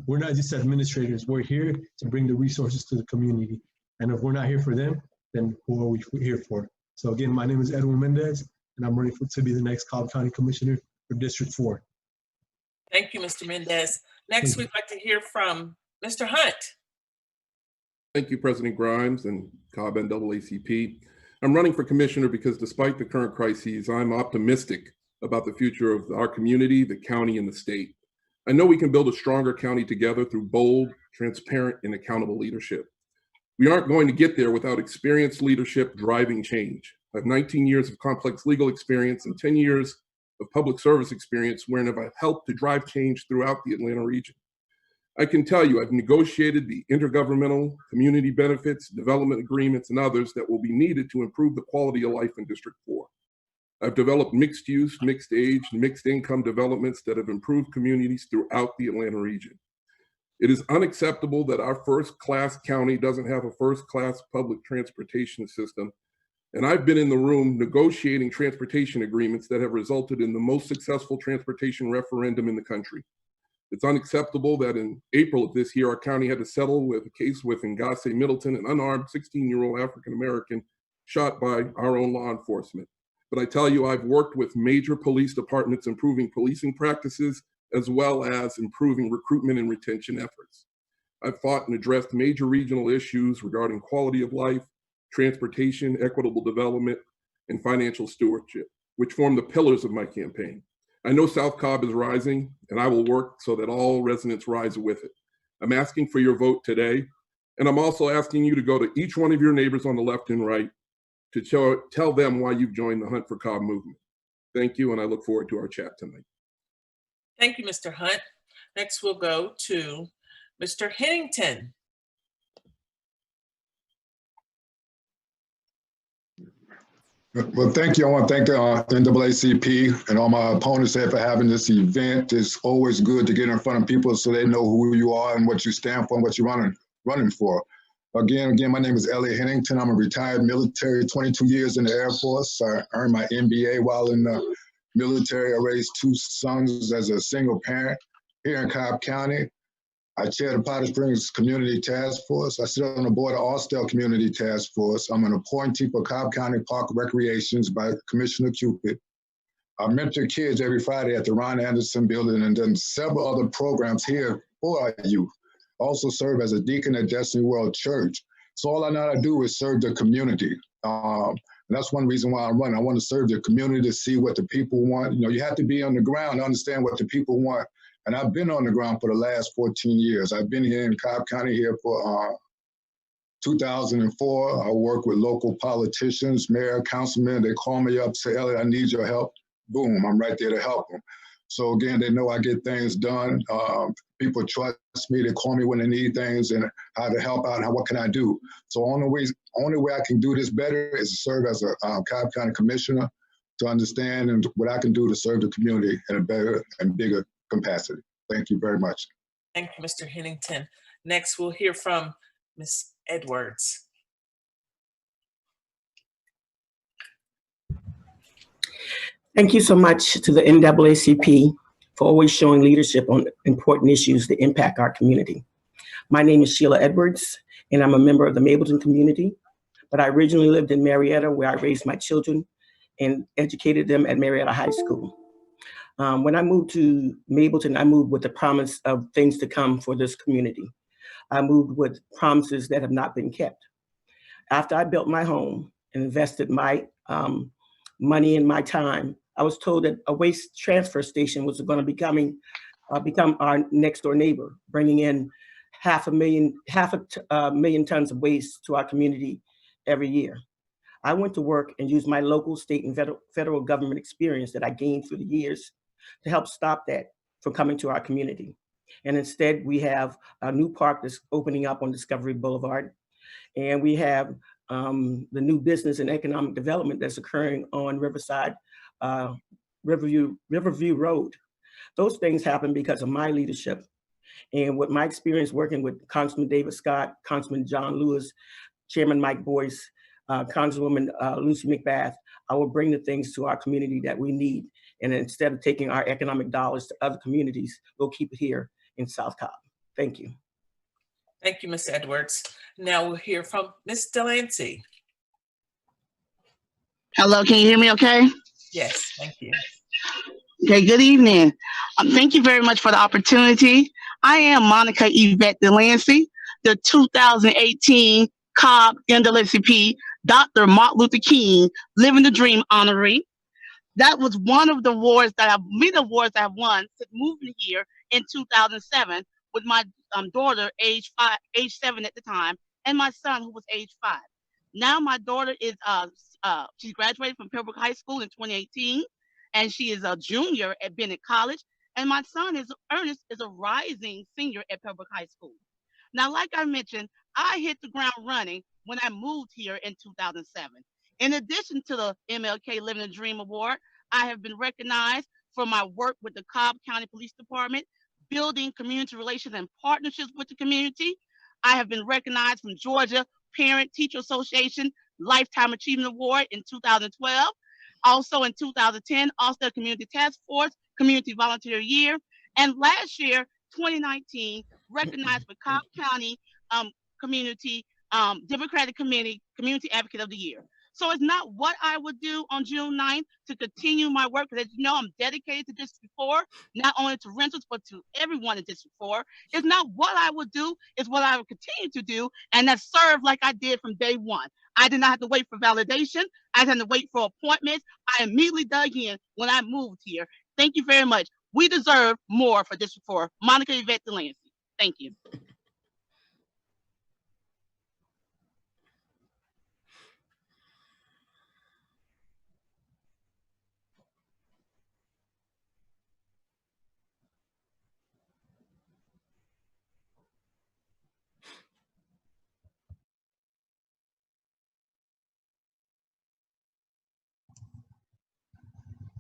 We're not just administrators. We're here to bring the resources to the community. And if we're not here for them, then who are we here for? So again, my name is Edwin Mendez, and I'm ready to be the next Cobb County Commissioner for District 4. Thank you, Mr. Mendez. Next, we'd like to hear from Mr. Hunt. Thank you, President Grimes and Cobb NAACP. I'm running for commissioner because despite the current crises, I'm optimistic about the future of our community, the county, and the state. I know we can build a stronger county together through bold, transparent, and accountable leadership. We aren't going to get there without experienced leadership driving change. I have 19 years of complex legal experience and 10 years of public service experience wherein I've helped to drive change throughout the Atlanta region. I can tell you I've negotiated the intergovernmental, community benefits, development agreements, and others that will be needed to improve the quality of life in District 4. I've developed mixed use, mixed age, and mixed income developments that have improved communities throughout the Atlanta region. It is unacceptable that our first-class county doesn't have a first-class public transportation system. And I've been in the room negotiating transportation agreements that have resulted in the most successful transportation referendum in the country. It's unacceptable that in April of this year, our county had to settle with a case with Ngase Middleton, an unarmed 16-year-old African-American shot by our own law enforcement. But I tell you, I've worked with major police departments improving policing practices, as well as improving recruitment and retention efforts. I've fought and addressed major regional issues regarding quality of life, transportation, equitable development, and financial stewardship, which form the pillars of my campaign. I know South Cobb is rising, and I will work so that all residents rise with it. I'm asking for your vote today, and I'm also asking you to go to each one of your neighbors on the left and right to tell them why you've joined the Hunt for Cobb movement. Thank you, and I look forward to our chat tonight. Thank you, Mr. Hunt. Next, we'll go to Mr. Hennington. Well, thank you. I want to thank the NAACP and all my opponents there for having this event. It's always good to get in front of people so they know who you are and what you stand for and what you're running for. Again, my name is Elliot Hennington. I'm a retired military, 22 years in the Air Force. I earned my MBA while in the military. I raised 2 sons as a single parent here in Cobb County. I chair the Powder Springs Community Task Force. I sit on the board of Austell Community Task Force. I'm an appointee for Cobb County Park Recreations by Commissioner Cupid. I mentor kids every Friday at the Ron Anderson Building and done several other programs here for our youth. Also serve as a deacon at Destiny World Church. So all I know how to do is serve the community. And that's one reason why I run. I want to serve the community to see what the people want. You know, you have to be on the ground to understand what the people want. And I've been on the ground for the last 14 years. I've been here in Cobb County here for 2004. I work with local politicians, mayor, councilmen. They call me up, say, Elliot, I need your help. Boom, I'm right there to help them. So again, they know I get things done. People trust me. They call me when they need things and how to help out and what can I do. So only way I can do this better is to serve as a Cobb County Commissioner to understand and what I can do to serve the community in a better and bigger capacity. Thank you very much. Thank you, Mr. Hennington. Next, we'll hear from Ms. Edwards. Thank you so much to the NAACP for always showing leadership on important issues that impact our community. My name is Sheila Edwards, and I'm a member of the Mableton community, but I originally lived in Marietta, where I raised my children and educated them at Marietta High School. When I moved to Mableton, I moved with the promise of things to come for this community. I moved with promises that have not been kept. After I built my home and invested my money and my time, I was told that a waste transfer station was going to become our next door neighbor, bringing in half a million tons of waste to our community every year. I went to work and used my local, state, and federal government experience that I gained through the years to help stop that from coming to our community. And instead, we have a new park that's opening up on Discovery Boulevard. And we have the new business and economic development that's occurring on Riverview Road. Those things happen because of my leadership. And with my experience working with Congressman David Scott, Congressman John Lewis, Chairman Mike Boyce, Councilwoman Lucy McBath, I will bring the things to our community that we need. And instead of taking our economic dollars to other communities, we'll keep it here in South Cobb. Thank you. Thank you, Ms. Edwards. Now we'll hear from Ms. Delancey. Hello, can you hear me okay? Yes, thank you. Okay, good evening. Thank you very much for the opportunity. I am Monica Yvette Delancey, the 2018 Cobb NAACP Dr. Martin Luther King Living the Dream honoree. That was one of the awards that I've won since moving here in 2007 with my daughter, age 7 at the time, and my son, who was age 5. Now my daughter is she graduated from Pembroke High School in 2018, and she is a junior at Bennett College. And my son Ernest is a rising senior at Pembroke High School. Now, like I mentioned, I hit the ground running when I moved here in 2007. In addition to the MLK Living the Dream Award, I have been recognized for my work with the Cobb County Police Department, building community relations and partnerships with the community. I have been recognized from Georgia Parent Teacher Association Lifetime Achievement Award in 2012. Also in 2010, Austell Community Task Force Community Volunteer Year. And last year, 2019, recognized for Cobb County Community Democratic Committee Community Advocate of the Year. So it's not what I would do on June 9th to continue my work, because as you know, I'm dedicated to District 4, not only to renters, but to everyone in District 4. It's not what I would do, it's what I would continue to do, and that's serve like I did from day one. I did not have to wait for validation. I didn't have to wait for appointments. I immediately dug in when I moved here. Thank you very much. We deserve more for District 4. Monica Yvette Delancey. Thank you.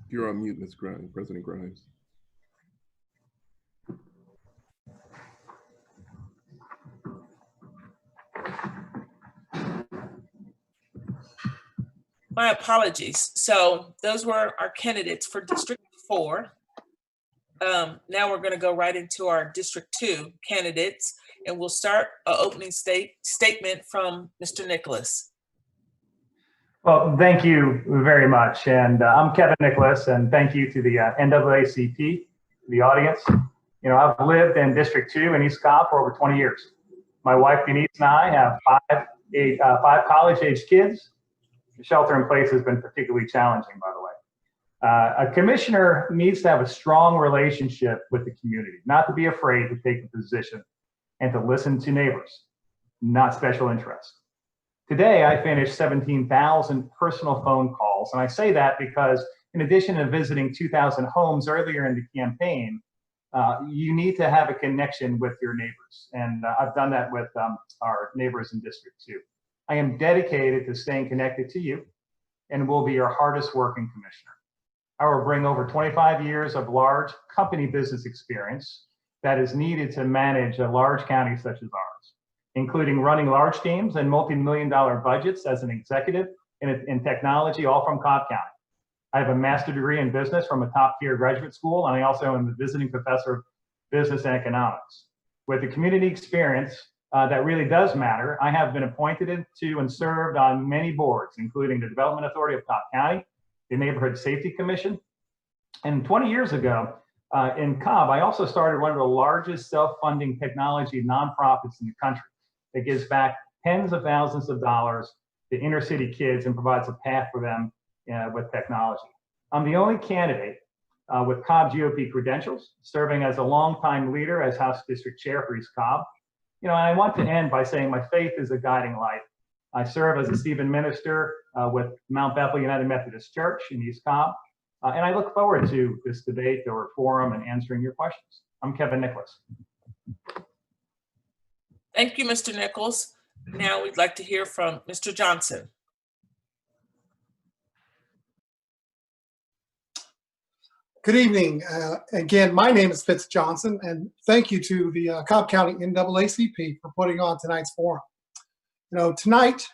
You're on mute, Ms. Grimes, President Grimes. My apologies. So those were our candidates for District 4. Now we're going to go right into our District 2 candidates, and we'll start an opening statement from Mr. Nicholas. Well, thank you very much. And I'm Kevin Nicholas, and thank you to the NAACP, the audience. You know, I've lived in District 2 in East Cobb for over 20 years. My wife Denise and I have five college-age kids. The shelter in place has been particularly challenging, by the way. A commissioner needs to have a strong relationship with the community, not to be afraid to take a position and to listen to neighbors, not special interests. Today, I finished 17,000 personal phone calls, and I say that because in addition to visiting 2,000 homes earlier in the campaign, you need to have a connection with your neighbors, and I've done that with our neighbors in District 2. I am dedicated to staying connected to you and will be your hardest working commissioner. I will bring over 25 years of large company business experience that is needed to manage a large county such as ours, including running large teams and multi-million-dollar budgets as an executive in technology, all from Cobb County. I have a master's degree in business from a top-tier graduate school, and I also am the visiting professor of business and economics. With the community experience that really does matter, I have been appointed to and served on many boards, including the Development Authority of Cobb County, the Neighborhood Safety Commission. And 20 years ago in Cobb, I also started one of the largest self-funding technology nonprofits in the country that gives back tens of thousands of dollars to inner city kids and provides a path for them with technology. I'm the only candidate with Cobb GOP credentials, serving as a longtime leader as House District Chair for East Cobb. You know, and I want to end by saying my faith is a guiding light. I serve as a Stephen minister with Mount Bethel United Methodist Church in East Cobb, and I look forward to this debate or forum and answering your questions. I'm Kevin Nicholas. Thank you, Mr. Nichols. Now we'd like to hear from Mr. Johnson. Good evening. Again, my name is Fitz Johnson, and thank you to the Cobb County NAACP for putting on tonight's forum. You know, tonight,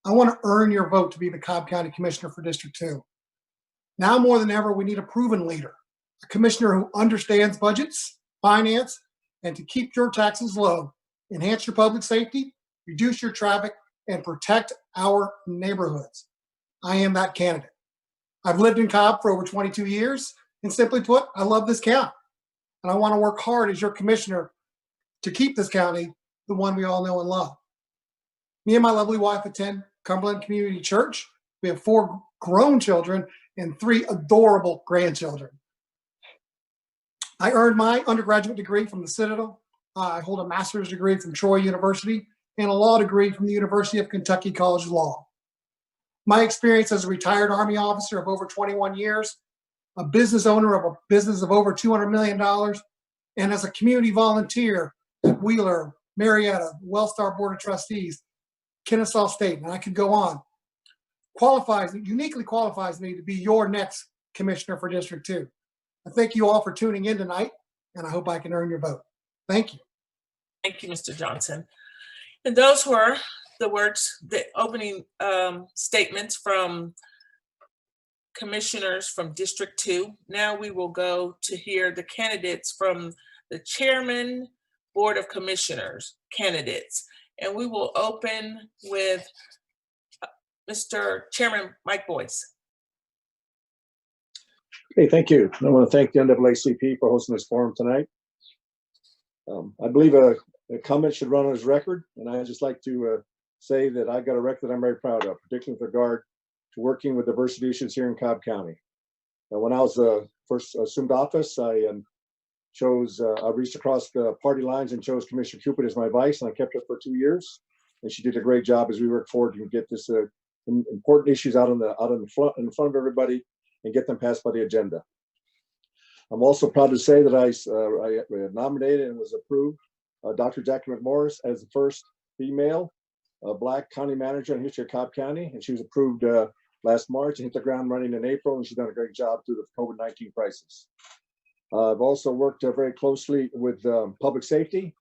I want to earn your vote to be the Cobb County Commissioner for District 2. Now more than ever, we need a proven leader, a commissioner who understands budgets, finance, and to keep your taxes low, enhance your public safety, reduce your traffic, and protect our neighborhoods. I am that candidate. I've lived in Cobb for over 22 years, and simply put, I love this county. And I want to work hard as your commissioner to keep this county the one we all know and love. Me and my lovely wife attend Cumberland Community Church. We have 4 grown children and 3 adorable grandchildren. I earned my undergraduate degree from the Citadel. I hold a master's degree from Troy University and a law degree from the University of Kentucky College of Law. My experience as a retired Army officer of over 21 years, a business owner of a business of over $200 million, and as a community volunteer at Wheeler, Marietta, Wellstar Board of Trustees, Kennesaw State, and I could go on, uniquely qualifies me to be your next commissioner for District 2. I thank you all for tuning in tonight, and I hope I can earn your vote. Thank you. Thank you, Mr. Johnson. And those were the opening statements from commissioners from District 2. Now we will go to hear the candidates from the Chairman Board of Commissioners candidates. And we will open with Mr. Chairman Mike Boyce. Okay, thank you. I want to thank the NAACP for hosting this forum tonight. I believe a comment should run on his record, and I'd just like to say that I've got a record that I'm very proud of, particularly with regard to working with diversity issues here in Cobb County. When I was first assumed office, I reached across the party lines and chose Commissioner Cupid as my vice, and I kept her for 2 years. And she did a great job as we work forward to get this important issues out in front of everybody and get them passed by the agenda. I'm also proud to say that I nominated and was approved Dr. Jackie McMorris as the first female Black county manager in the history of Cobb County, and she was approved last March and hit the ground running in April, and she's done a great job through the COVID-19 crisis. I've also worked very closely with public safety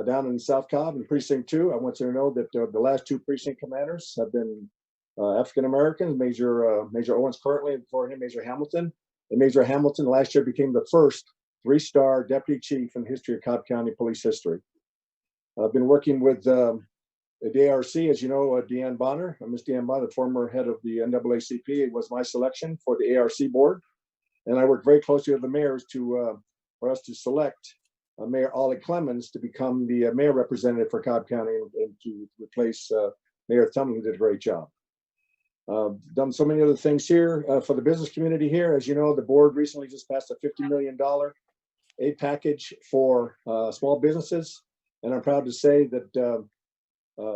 down in South Cobb in Precinct 2. I want you to know that the last 2 precinct commanders have been African Americans, Major Owens currently, and before him, Major Hamilton. And Major Hamilton last year became the first 3-star deputy chief in the history of Cobb County police history. I've been working with the ARC, as you know, Deanne Bonner. Ms. Deanne Bonner, the former head of the NAACP, it was my selection for the ARC board. And I worked very closely with the mayors for us to select Mayor Ollie Clemens to become the mayor representative for Cobb County and to replace Mayor Thumlin, who did a great job. Done so many other things here for the business community here. As you know, the board recently just passed a $50 million aid package for small businesses. And I'm proud to say that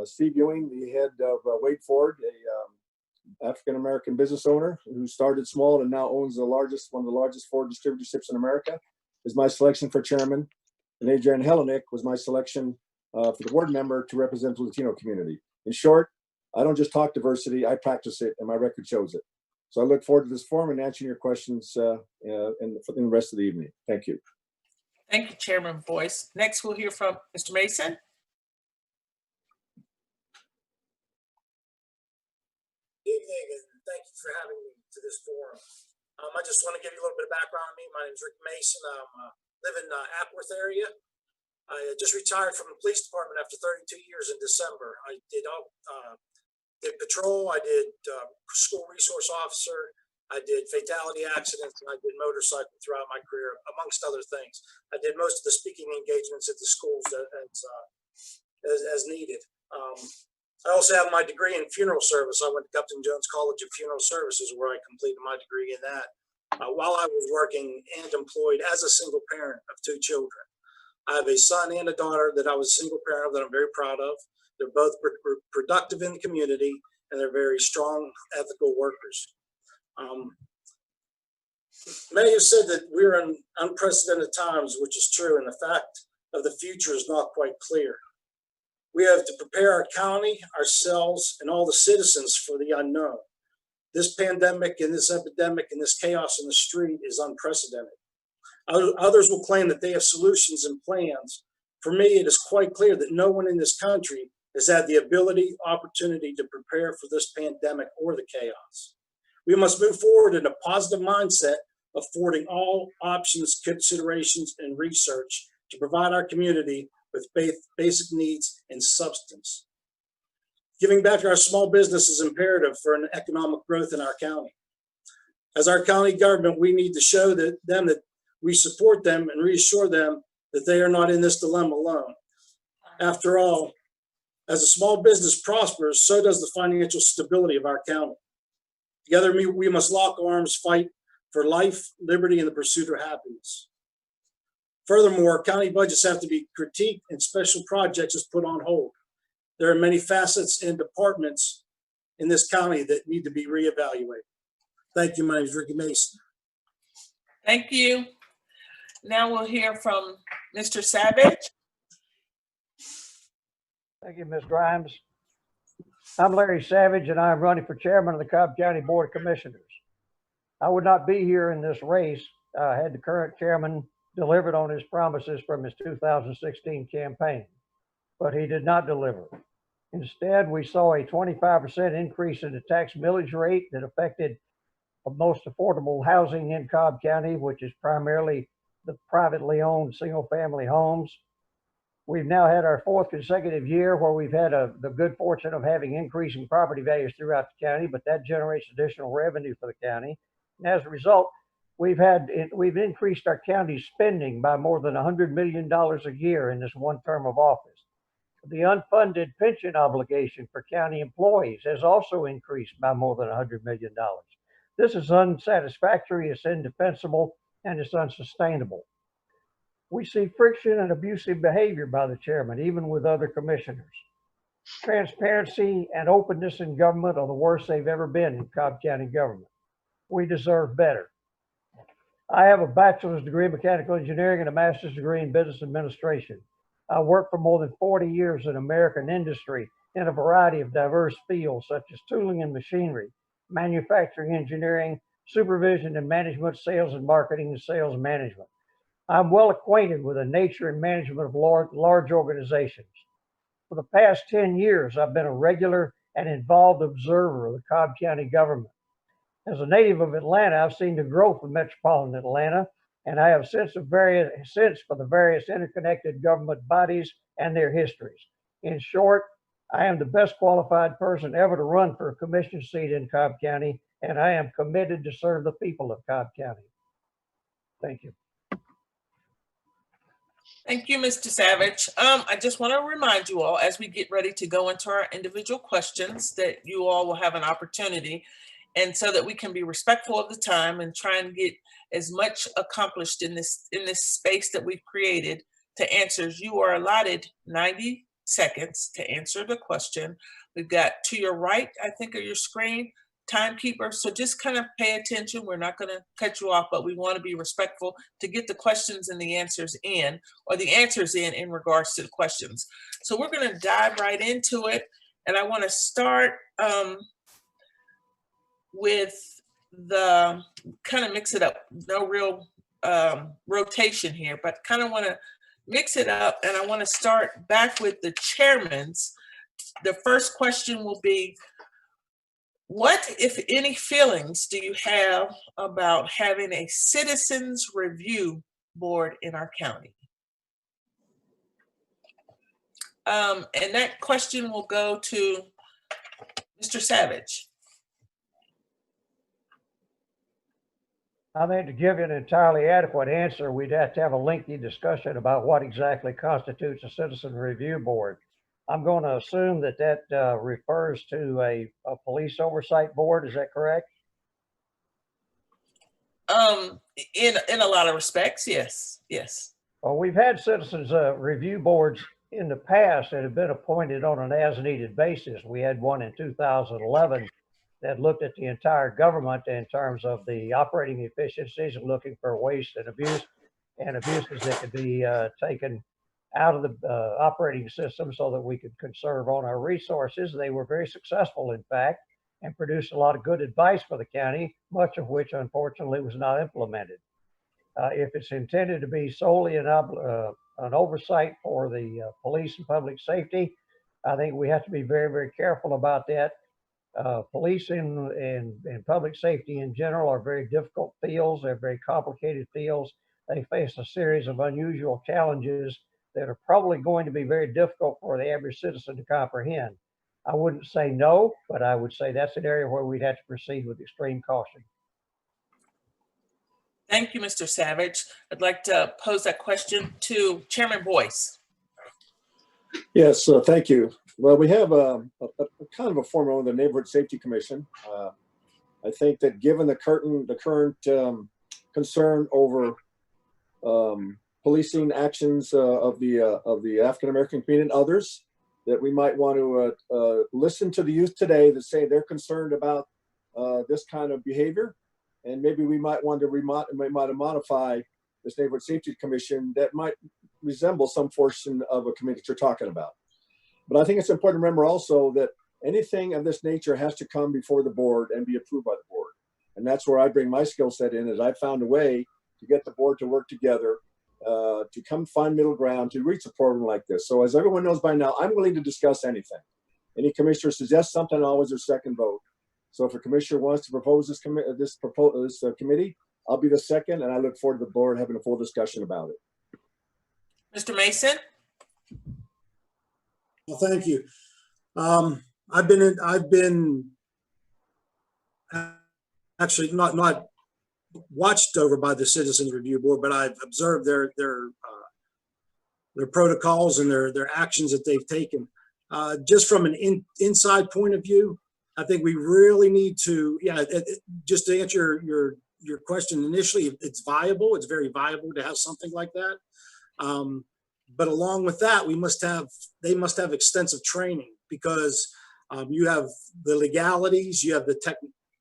Steve Ewing, the head of Wade Ford, a African-American business owner who started small and now owns one of the largest Ford distributorships in America, is my selection for chairman. And Adrian Hellenick was my selection for the board member to represent the Latino community. In short, I don't just talk diversity, I practice it, and my record shows it. So I look forward to this forum and answering your questions in the rest of the evening. Thank you. Thank you, Chairman Boyce. Next, we'll hear from Mr. Mason. Good evening, and thank you for having me to this forum. I just want to give you a little bit of background on me. My name is Rick Mason. I live in Appleworth area. I just retired from the police department after 32 years in December. I did patrol, I did school resource officer, I did fatality accidents, and I did motorcycle throughout my career, amongst other things. I did most of the speaking engagements at the schools as needed. I also have my degree in funeral service. I went to Upton Jones College of Funeral Services, where I completed my degree in that while I was working and employed as a single parent of 2 children. I have a son and a daughter that I was a single parent of that I'm very proud of. They're both productive in the community, and they're very strong, ethical workers. Many have said that we're in unprecedented times, which is true, and the fact of the future is not quite clear. We have to prepare our county, ourselves, and all the citizens for the unknown. This pandemic and this epidemic and this chaos in the street is unprecedented. Others will claim that they have solutions and plans. For me, it is quite clear that no one in this country has had the ability, opportunity to prepare for this pandemic or the chaos. We must move forward in a positive mindset, affording all options, considerations, and research to provide our community with basic needs and substance. Giving back to our small business is imperative for an economic growth in our county. As our county government, we need to show them that we support them and reassure them that they are not in this dilemma alone. After all, as a small business prospers, so does the financial stability of our county. Together, we must lock arms, fight for life, liberty, and the pursuit of happiness. Furthermore, county budgets have to be critiqued and special projects is put on hold. There are many facets and departments in this county that need to be reevaluated. Thank you. My name is Ricky Mason. Thank you. Now we'll hear from Mr. Savage. Thank you, Ms. Grimes. I'm Larry Savage, and I'm running for chairman of the Cobb County Board of Commissioners. I would not be here in this race had the current chairman delivered on his promises from his 2016 campaign, but he did not deliver. Instead, we saw a 25% increase in the tax millage rate that affected the most affordable housing in Cobb County, which is primarily the privately owned single-family homes. We've now had our 4th consecutive year where we've had the good fortune of having increasing property values throughout the county, but that generates additional revenue for the county. And as a result, we've increased our county spending by more than $100 million a year in this one term of office. The unfunded pension obligation for county employees has also increased by more than $100 million. This is unsatisfactory, it's indefensible, and it's unsustainable. We see friction and abusive behavior by the chairman, even with other commissioners. Transparency and openness in government are the worst they've ever been in Cobb County government. We deserve better. I have a bachelor's degree in mechanical engineering and a master's degree in business administration. I worked for more than 40 years in American industry in a variety of diverse fields such as tooling and machinery, manufacturing engineering, supervision and management, sales and marketing, and sales management. I'm well acquainted with the nature and management of large organizations. For the past 10 years, I've been a regular and involved observer of the Cobb County government. As a native of Atlanta, I've seen the growth of metropolitan Atlanta and I have sense for the various interconnected government bodies and their histories. In short, I am the best qualified person ever to run for a commission seat in Cobb County, and I am committed to serve the people of Cobb County. Thank you. Thank you, Mr. Savage. I just want to remind you all, as we get ready to go into our individual questions, that you all will have an opportunity, and so that we can be respectful of the time and try and get as much accomplished in this space that we've created to answers. You are allotted 90 seconds to answer the question. We've got to your right, I think, of your screen, timekeeper. So just kind of pay attention. We're not going to cut you off, but we want to be respectful to get the questions and the answers in, or the answers in regards to the questions. So we're going to dive right into it. And I want to start with the kind of mix it up. No real rotation here, but kind of want to mix it up. And I want to start back with the chairmans. The first question will be, what, if any, feelings do you have about having a citizens review board in our county? And that question will go to Mr. Savage. I think to give you an entirely adequate answer, we'd have to have a lengthy discussion about what exactly constitutes a citizen review board. I'm going to assume that refers to a police oversight board. Is that correct? In a lot of respects, yes, yes. Well, we've had citizens review boards in the past that have been appointed on an as-needed basis. We had one in 2011 that looked at the entire government in terms of the operating efficiencies and looking for waste and abuse and abuses that could be taken out of the operating system so that we could conserve on our resources. They were very successful, in fact, and produced a lot of good advice for the county, much of which unfortunately was not implemented. If it's intended to be solely an oversight for the police and public safety, I think we have to be very, very careful about that. Police and public safety in general are very difficult fields. They're very complicated fields. They face a series of unusual challenges that are probably going to be very difficult for the average citizen to comprehend. I wouldn't say no, but I would say that's an area where we'd have to proceed with extreme caution. Thank you, Mr. Savage. I'd like to pose that question to Chairman Boyce. Yes, thank you. Well, we have a kind of a form of the Neighborhood Safety Commission. I think that given the current concern over policing actions of the African American community and others, that we might want to listen to the youth today that say they're concerned about this kind of behavior, and maybe we might want to modify this Neighborhood Safety Commission that might resemble some portion of a committee that you're talking about. But I think it's important to remember also that anything of this nature has to come before the board and be approved by the board. And that's where I bring my skill set in, is I found a way to get the board to work together, to come find middle ground, to reach a program like this. So as everyone knows by now, I'm willing to discuss anything. Any commissioner suggests something, always their second vote. So if a commissioner wants to propose this committee, I'll be the second, and I look forward to the board having a full discussion about it. Mr. Mason? Well, thank you. I've been actually not watched over by the Citizens Review Board, but I've observed their protocols and their actions that they've taken. Just from an inside point of view, I think we really need to, just to answer your question initially, it's viable. It's very viable to have something like that. But along with that, they must have extensive training, because you have the legalities, you have the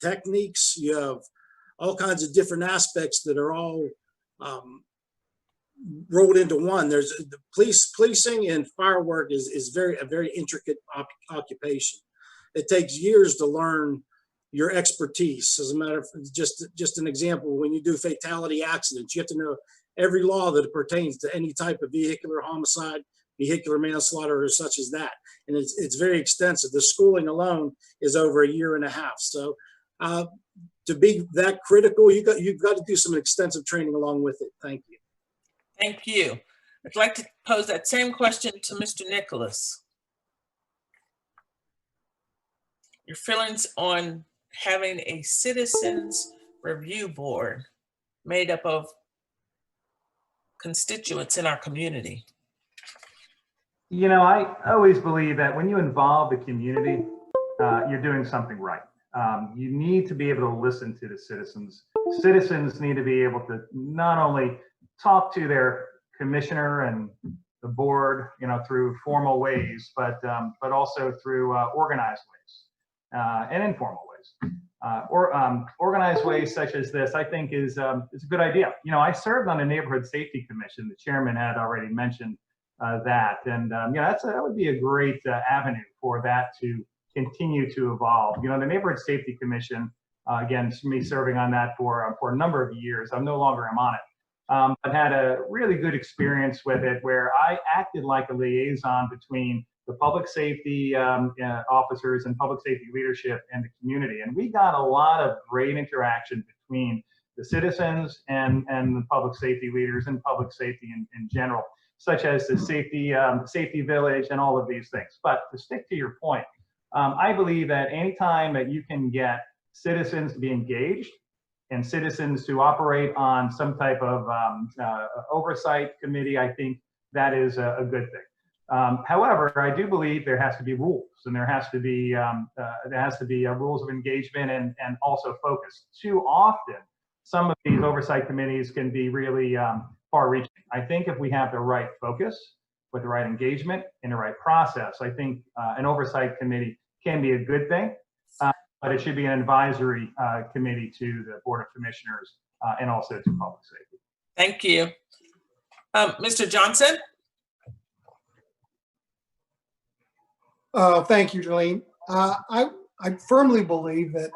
techniques, you have all kinds of different aspects that are all rolled into one. There's the policing and firework is a very intricate occupation. It takes years to learn your expertise. As a matter of just an example, when you do fatality accidents, you have to know every law that pertains to any type of vehicular homicide, vehicular manslaughter, or such as that. And it's very extensive. The schooling alone is over 1.5 years. So to to be that critical, you've got to do some extensive training along with it. Thank you. Thank you. I'd like to pose that same question to Mr. Nicholas. Your feelings on having a citizens review board made up of constituents in our community? You know, I always believe that when you involve the community, you're doing something right. You need to be able to listen to the citizens. Citizens need to be able to not only talk to their commissioner and the board, you know, through formal ways, but also through organized ways and informal ways. Organized ways such as this, I think, is a good idea. You know, I served on the Neighborhood Safety Commission. The chairman had already mentioned that, and you know, that would be a great avenue for that to continue to evolve. You know, the Neighborhood Safety Commission, again, me serving on that for a number of years. I'm no longer am on it. But had a really good experience with it where I acted like a liaison between the public safety officers and public safety leadership and the community. And we got a lot of great interaction between the citizens and the public safety leaders and public safety in general, such as the safety village and all of these things. But to stick to your point, I believe that anytime that you can get citizens to be engaged and citizens to operate on some type of oversight committee, I think that is a good thing. However, I do believe there has to be rules, and there has to be rules of engagement and also focus. Too often, some of these oversight committees can be really far-reaching. I think if we have the right focus, with the right engagement and the right process, I think an oversight committee can be a good thing. But it should be an advisory committee to the Board of Commissioners and also to public safety. Thank you. Mr. Johnson? Thank you, Jolene. I firmly believe that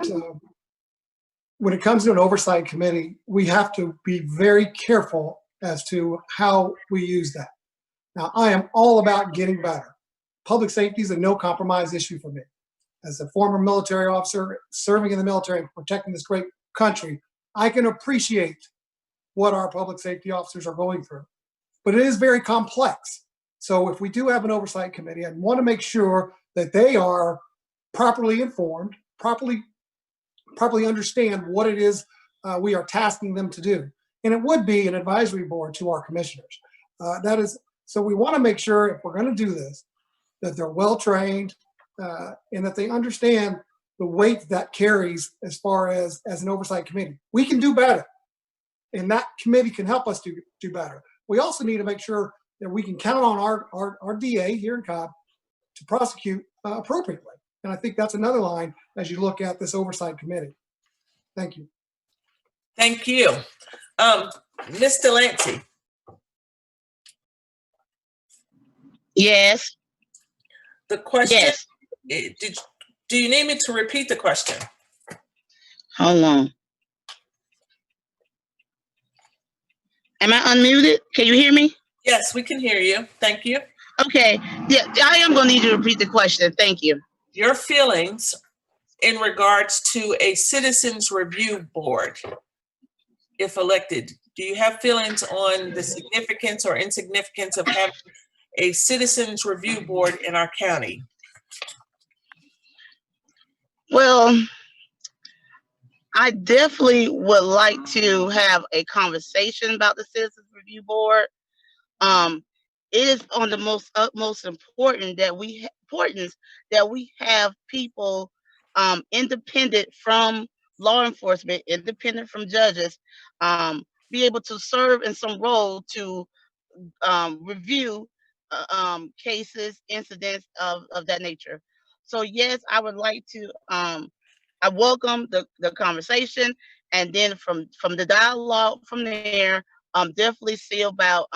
when it comes to an oversight committee, we have to be very careful as to how we use that. Now, I am all about getting better. Public safety is a no compromise issue for me. As a former military officer serving in the military and protecting this great country, I can appreciate what our public safety officers are going through. But it is very complex. So if we do have an oversight committee, I want to make sure that they are properly informed, properly understand what it is we are tasking them to do. And it would be an advisory board to our commissioners. So we want to make sure, if we're going to do this, that they're well-trained, and that they understand the weight that carries as far as an oversight committee. We can do better, and that committee can help us do better. We also need to make sure that we can count on our DA here in Cobb to prosecute appropriately. And I think that's another line as you look at this oversight committee. Thank you. Thank you. Ms. Delancey. Yes. The question, yes. Do you need me to repeat the question? Hold on. Am I unmuted? Can you hear me? Yes, we can hear you. Thank you. Okay. Yeah, I am going to need you to repeat the question. Thank you. Your feelings in regards to a citizens review board, if elected. Do you have feelings on the significance or insignificance of having a citizens review board in our county? Well, I definitely would like to have a conversation about the Citizens Review Board. It is on the utmost importance that we have people independent from law enforcement, independent from judges, be able to serve in some role to review cases, incidents of that nature. So yes, I would like to, I welcome the conversation, and then from the dialogue from there, definitely see about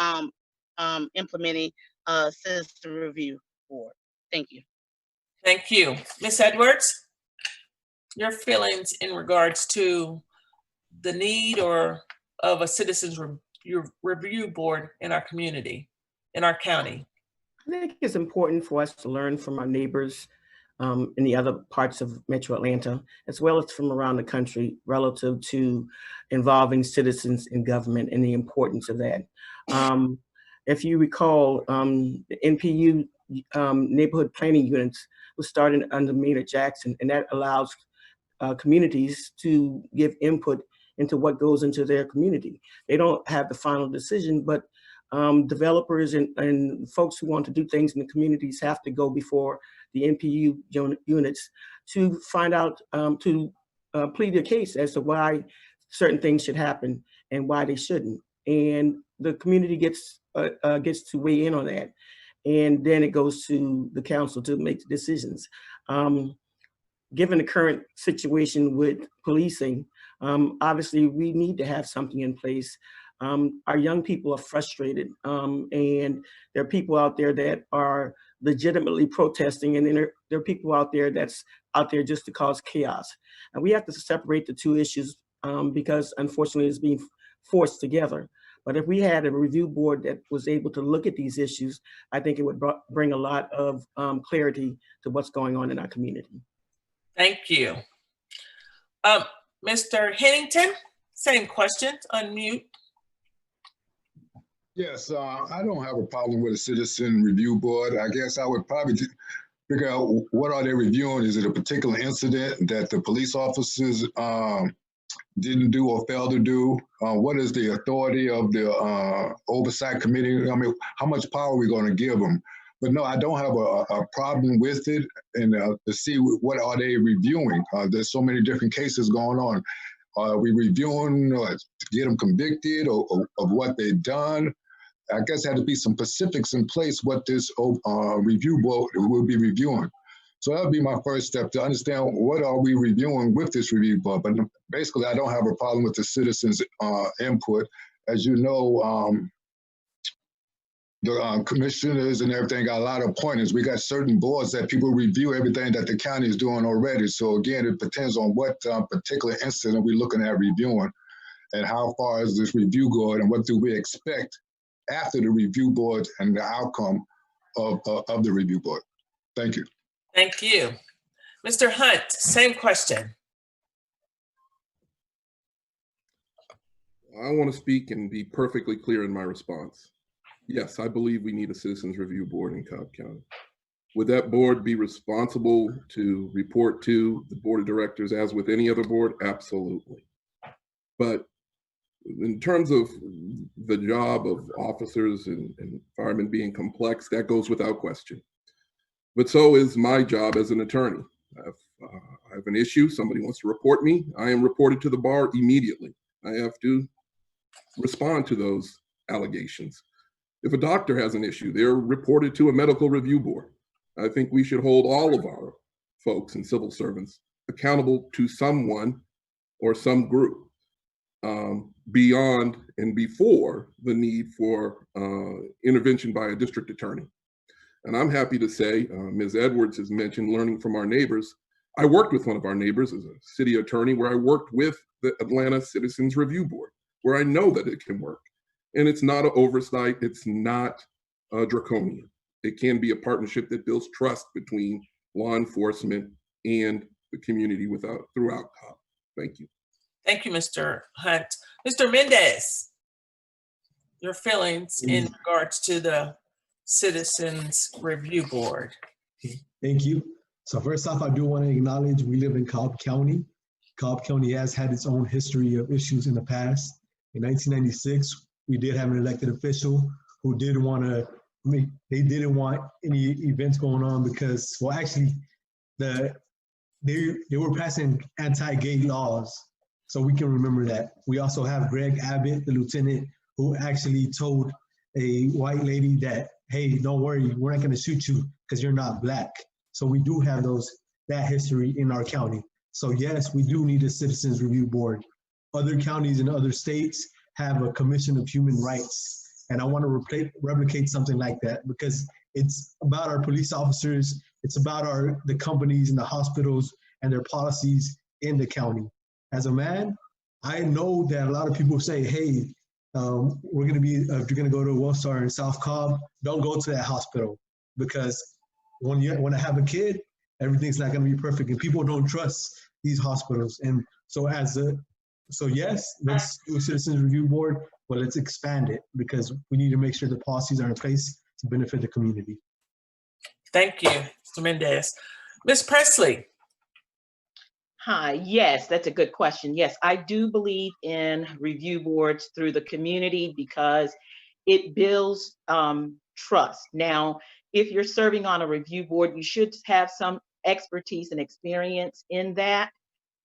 implementing a citizen review board. Thank you. Thank you. Ms. Edwards, your feelings in regards to the need of a citizens review board in our community, in our county? I think it's important for us to learn from our neighbors in the other parts of Metro Atlanta, as well as from around the country, relative to involving citizens in government and the importance of that. If you recall, the NPU neighborhood planning units was started under Maynard Jackson, and that allows communities to give input into what goes into their community. They don't have the final decision, but developers and folks who want to do things in the communities have to go before the NPU units to find out, to plead their case as to why certain things should happen and why they shouldn't. And the community gets to weigh in on that. And then it goes to the council to make the decisions. Given the current situation with policing, obviously we need to have something in place. Our young people are frustrated, and there are people out there that are legitimately protesting, and then there are people out there that's out there just to cause chaos. And we have to separate the two issues because unfortunately it's being forced together. But if we had a review board that was able to look at these issues, I think it would bring a lot of clarity to what's going on in our community. Thank you. Mr. Hennington, same question, unmute. Yes, I don't have a problem with a citizen review board. I guess I would probably figure out what are they reviewing? Is it a particular incident that the police officers didn't do or failed to do? What is the authority of the oversight committee? I mean, how much power are we going to give them? But no, I don't have a problem with it, and to see what are they reviewing. There's so many different cases going on. Are we reviewing to get them convicted or of what they've done? I guess there had to be some specifics in place what this review board will be reviewing. So that would be my first step, to understand what are we reviewing with this review board. But basically, I don't have a problem with the citizens' input. As you know, the commissioners and everything got a lot of appointments. We got certain boards that people review everything that the county is doing already. So again, it depends on what particular incident we're looking at reviewing and how far is this review going and what do we expect after the review board and the outcome of the review board. Thank you. Thank you. Mr. Hunt, same question. I want to speak and be perfectly clear in my response. Yes, I believe we need a citizens review board in Cobb County. Would that board be responsible to report to the board of directors as with any other board? Absolutely. But in terms of the job of officers and firemen being complex, that goes without question. But so is my job as an attorney. I have an issue, somebody wants to report me, I am reported to the bar immediately. I have to respond to those allegations. If a doctor has an issue, they're reported to a medical review board. I think we should hold all of our folks and civil servants accountable to someone or some group beyond and before the need for intervention by a district attorney. And I'm happy to say, Ms. Edwards has mentioned learning from our neighbors. I worked with one of our neighbors as a city attorney where I worked with the Atlanta Citizens Review Board, where I know that it can work. And it's not an oversight, it's not draconian. It can be a partnership that builds trust between law enforcement and the community throughout Cobb. Thank you. Thank you, Mr. Hunt. Mr. Mendez, your feelings in regards to the Citizens Review Board. Thank you. So first off, I do want to acknowledge we live in Cobb County. Cobb County has had its own history of issues in the past. In 1996, we did have an elected official who didn't want any events going on because, well, actually, they were passing anti-gay laws. So we can remember that. We also have Greg Abbott, the lieutenant, who actually told a white lady that, hey, don't worry, we're not going to shoot you because you're not Black. So we do have that history in our county. So yes, we do need a Citizens Review Board. Other counties and other states have a Commission of Human Rights. And I want to replicate something like that because it's about our police officers, it's about the companies and the hospitals and their policies in the county. As a man, I know that a lot of people say, hey, we're going to be, if you're going to go to One Star in South Cobb, don't go to that hospital because when I have a kid, everything's not going to be perfect, and people don't trust these hospitals. And so yes, let's do a citizens review board, but let's expand it because we need to make sure the policies are in place to benefit the community. Thank you, Mr. Mendez. Ms. Presley. Hi, yes, that's a good question. Yes, I do believe in review boards through the community because it builds trust. Now, if you're serving on a review board, you should have some expertise and experience in that.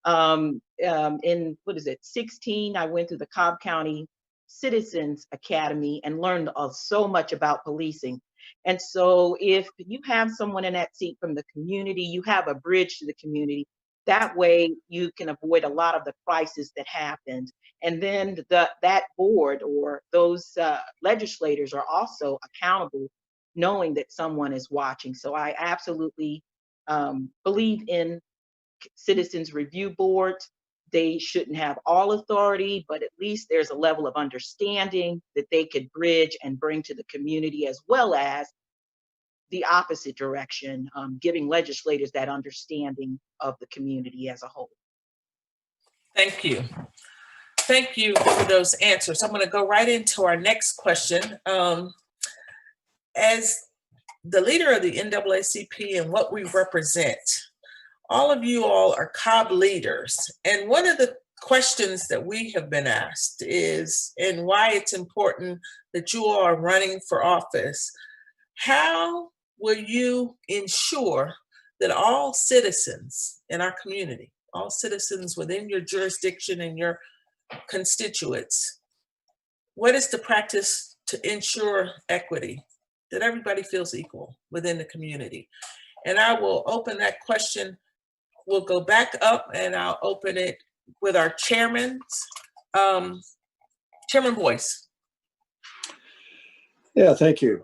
In, 16, I went to the Cobb County Citizens Academy and learned so much about policing. And so if you have someone in that seat from the community, you have a bridge to the community. That way you can avoid a lot of the crisis that happened. And then that board or those legislators are also accountable, knowing that someone is watching. So I absolutely believe in citizens review boards. They shouldn't have all authority, but at least there's a level of understanding that they could bridge and bring to the community, as well as the opposite direction, giving legislators that understanding of the community as a whole. Thank you. Thank you for those answers. I'm going to go right into our next question. As the leader of the NAACP and what we represent, all of you all are Cobb leaders. And one of the questions that we have been asked is, and why it's important that you all are running for office, how will you ensure that all citizens in our community, all citizens within your jurisdiction and your constituents, what is the practice to ensure equity, that everybody feels equal within the community? And I will open that question. We'll go back up and I'll open it with our chairmen. Chairman Boyce. Yeah, thank you.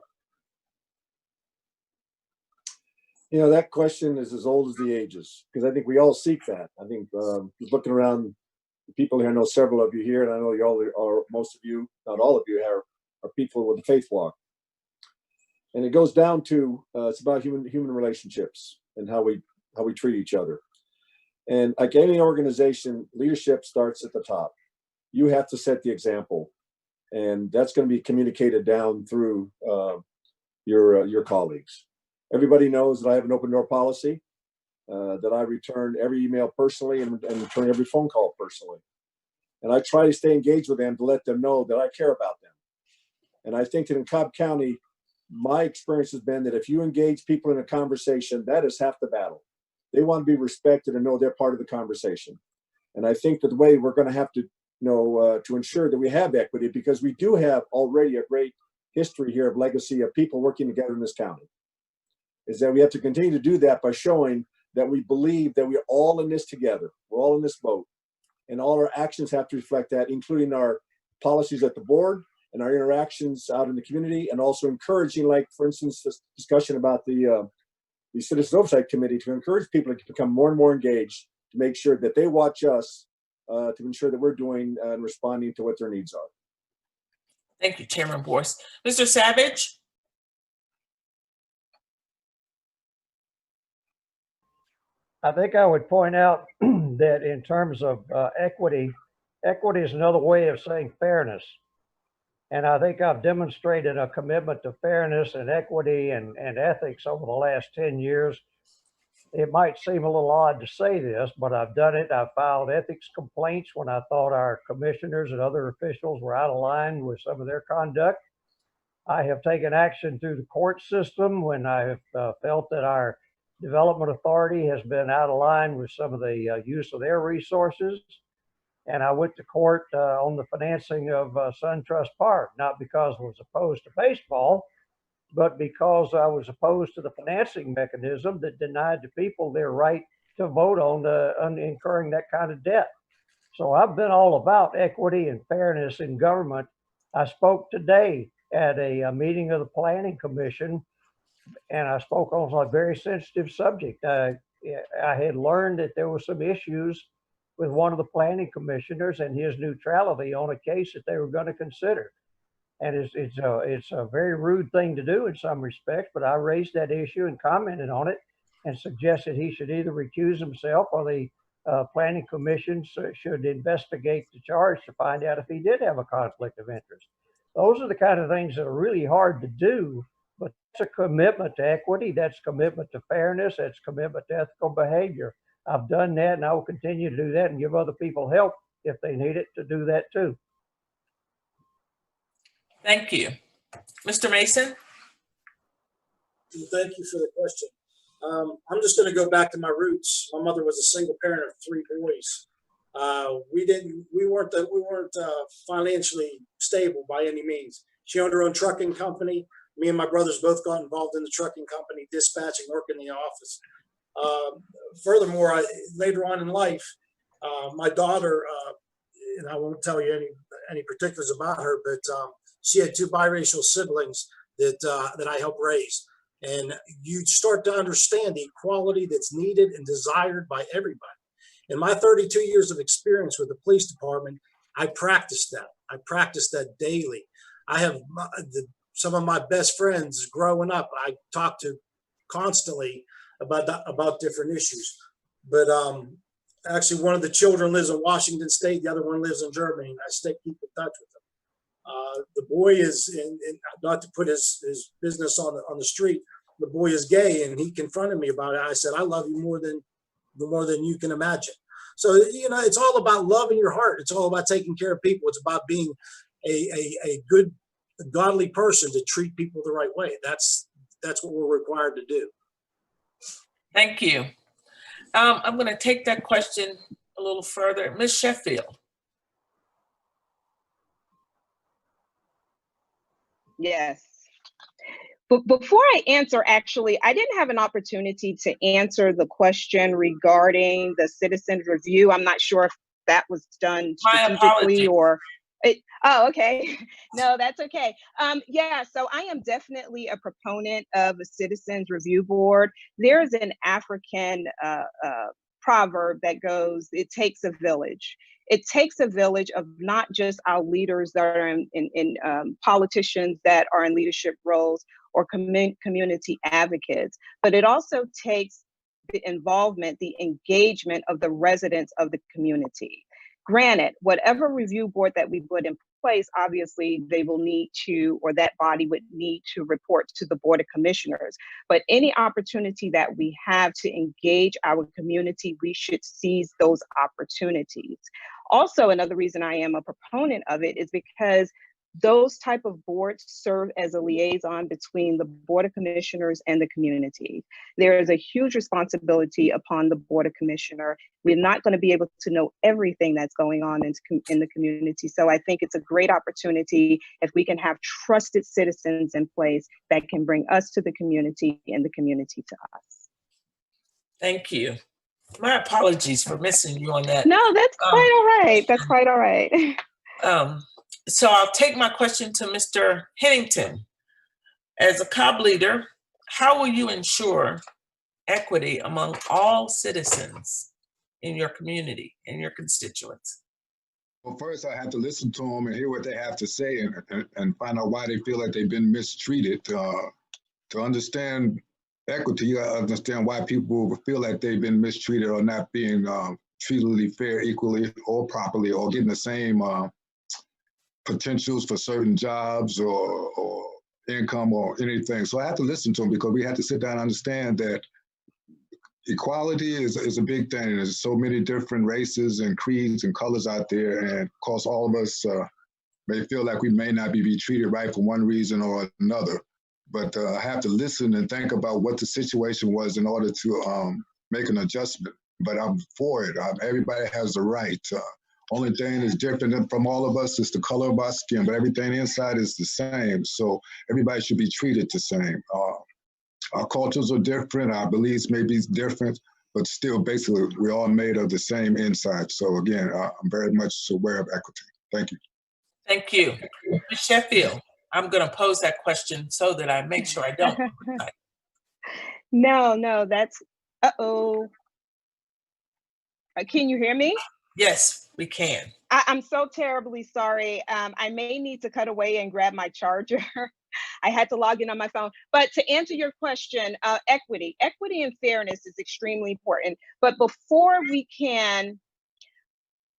You know, that question is as old as the ages, because I think we all seek that. I think looking around, the people here, I know several of you here, and I know you all are, most of you, not all of you, are people with the faith walk. And it goes down to, it's about human relationships and how we treat each other. And like any organization, leadership starts at the top. You have to set the example, and that's going to be communicated down through your colleagues. Everybody knows that I have an open door policy, that I return every email personally and return every phone call personally. And I try to stay engaged with them to let them know that I care about them. And I think that in Cobb County, my experience has been that if you engage people in a conversation, that is half the battle. They want to be respected and know they're part of the conversation. And I think that the way we're going to have to, to ensure that we have equity, because we do have already a great history here of legacy of people working together in this county, is that we have to continue to do that by showing that we believe that we're all in this together. We're all in this boat. And all our actions have to reflect that, including our policies at the board and our interactions out in the community, and also encouraging, like, for instance, this discussion about the Citizens Oversight Committee, to encourage people to become more and more engaged, to make sure that they watch us, to ensure that we're doing and responding to what their needs are. Thank you, Chairman Boyce. Mr. Savage? I think I would point out that in terms of equity, equity is another way of saying fairness. And I think I've demonstrated a commitment to fairness and equity and ethics over the last 10 years. It might seem a little odd to say this, but I've done it. I've filed ethics complaints when I thought our commissioners and other officials were out of line with some of their conduct. I have taken action through the court system when I have felt that our development authority has been out of line with some of the use of their resources. And I went to court on the financing of SunTrust Park, not because I was opposed to baseball, but because I was opposed to the financing mechanism that denied the people their right to vote on incurring that kind of debt. So I've been all about equity and fairness in government. I spoke today at a meeting of the Planning Commission, and I spoke on a very sensitive subject. I had learned that there were some issues with one of the planning commissioners and his neutrality on a case that they were going to consider. And it's a very rude thing to do in some respects, but I raised that issue and commented on it. and suggested he should either recuse himself or the planning commission should investigate the charge to find out if he did have a conflict of interest. Those are the kind of things that are really hard to do, but it's a commitment to equity, that's commitment to fairness, that's commitment to ethical behavior. I've done that and I will continue to do that and give other people help if they need it to do that too. Thank you. Mr. Mason? Thank you for the question. I'm just going to go back to my roots. My mother was a single parent of 3 boys. We weren't financially stable by any means. She owned her own trucking company. Me and my brothers both got involved in the trucking company, dispatching, work in the office. Furthermore, later on in life, my daughter, and I won't tell you any particulars about her, but she had 2 biracial siblings that I helped raise. And you start to understand the equality that's needed and desired by everybody. In my 32 years of experience with the police department, I practiced that. I practiced that daily. I have some of my best friends growing up, I talk to constantly about different issues. But actually, one of the children lives in Washington State, the other one lives in Germany, and I keep in touch with them. The boy is, not to put his business on the street, the boy is gay, and he confronted me about it. I said, I love you more than you can imagine. So, it's all about love in your heart. It's all about taking care of people. It's about being a good, godly person to treat people the right way. That's what we're required to do. Thank you. I'm going to take that question a little further. Ms. Sheffield. Yes. But before I answer, actually, I didn't have an opportunity to answer the question regarding the citizens review. I'm not sure if that was done strategically or. Oh, okay. No, that's okay. Yeah, so I am definitely a proponent of a citizens review board. There's an African proverb that goes, it takes a village. It takes a village of not just our leaders that are in politicians that are in leadership roles or community advocates, but it also takes the involvement, the engagement of the residents of the community. Granted, whatever review board that we put in place, obviously they will need to, or that body would need to report to the Board of Commissioners. But any opportunity that we have to engage our community, we should seize those opportunities. Also, another reason I am a proponent of it is because those type of boards serve as a liaison between the Board of Commissioners and the community. There is a huge responsibility upon the Board of Commissioner. We're not going to be able to know everything that's going on in the community. So I think it's a great opportunity if we can have trusted citizens in place that can bring us to the community and the community to us. Thank you. My apologies for missing you on that. No, that's quite all right. That's quite all right. So I'll take my question to Mr. Hennington. As a COB leader, how will you ensure equity among all citizens in your community and your constituents? Well, first I have to listen to them and hear what they have to say and find out why they feel like they've been mistreated. To understand equity, you gotta understand why people feel like they've been mistreated or not being treated fair, equally, or properly, or getting the same potentials for certain jobs or income or anything. So I have to listen to them because we have to sit down and understand that equality is a big thing. There's so many different races and creeds and colors out there, and of course all of us may feel like we may not be treated right for one reason or another. But I have to listen and think about what the situation was in order to make an adjustment. But I'm for it. Everybody has the right. Only thing is different from all of us is the color of our skin, but everything inside is the same. So everybody should be treated the same. Our cultures are different, our beliefs may be different, but still basically we're all made of the same inside. So again, I'm very much aware of equity. Thank you. Thank you. Ms. Sheffield, I'm going to pose that question so that I make sure I don't. No, that's, uh-oh. Can you hear me? Yes, we can. I'm so terribly sorry. I may need to cut away and grab my charger. I had to log in on my phone. But to answer your question, equity and fairness is extremely important. But before we can,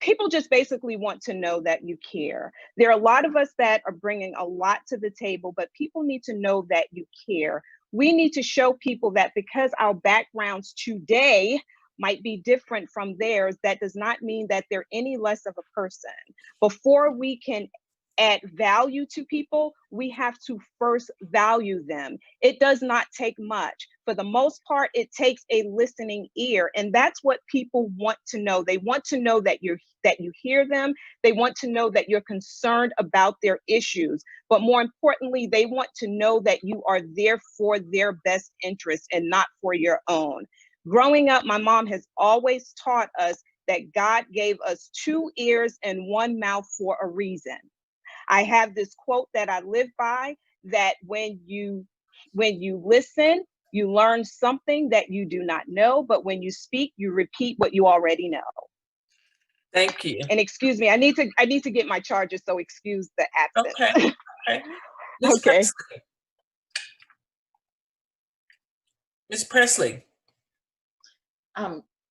people just basically want to know that you care. There are a lot of us that are bringing a lot to the table, but people need to know that you care. We need to show people that because our backgrounds today might be different from theirs, that does not mean that they're any less of a person. Before we can add value to people, we have to first value them. It does not take much. For the most part, it takes a listening ear. And that's what people want to know. They want to know that you hear them. They want to know that you're concerned about their issues. But more importantly, they want to know that you are there for their best interest and not for your own. Growing up, my mom has always taught us that God gave us 2 ears and 1 mouth for a reason. I have this quote that I live by, that when you listen, you learn something that you do not know, but when you speak, you repeat what you already know. Thank you. And excuse me, I need to get my charger, so excuse the absence. Okay. Okay. Okay. Ms. Presley.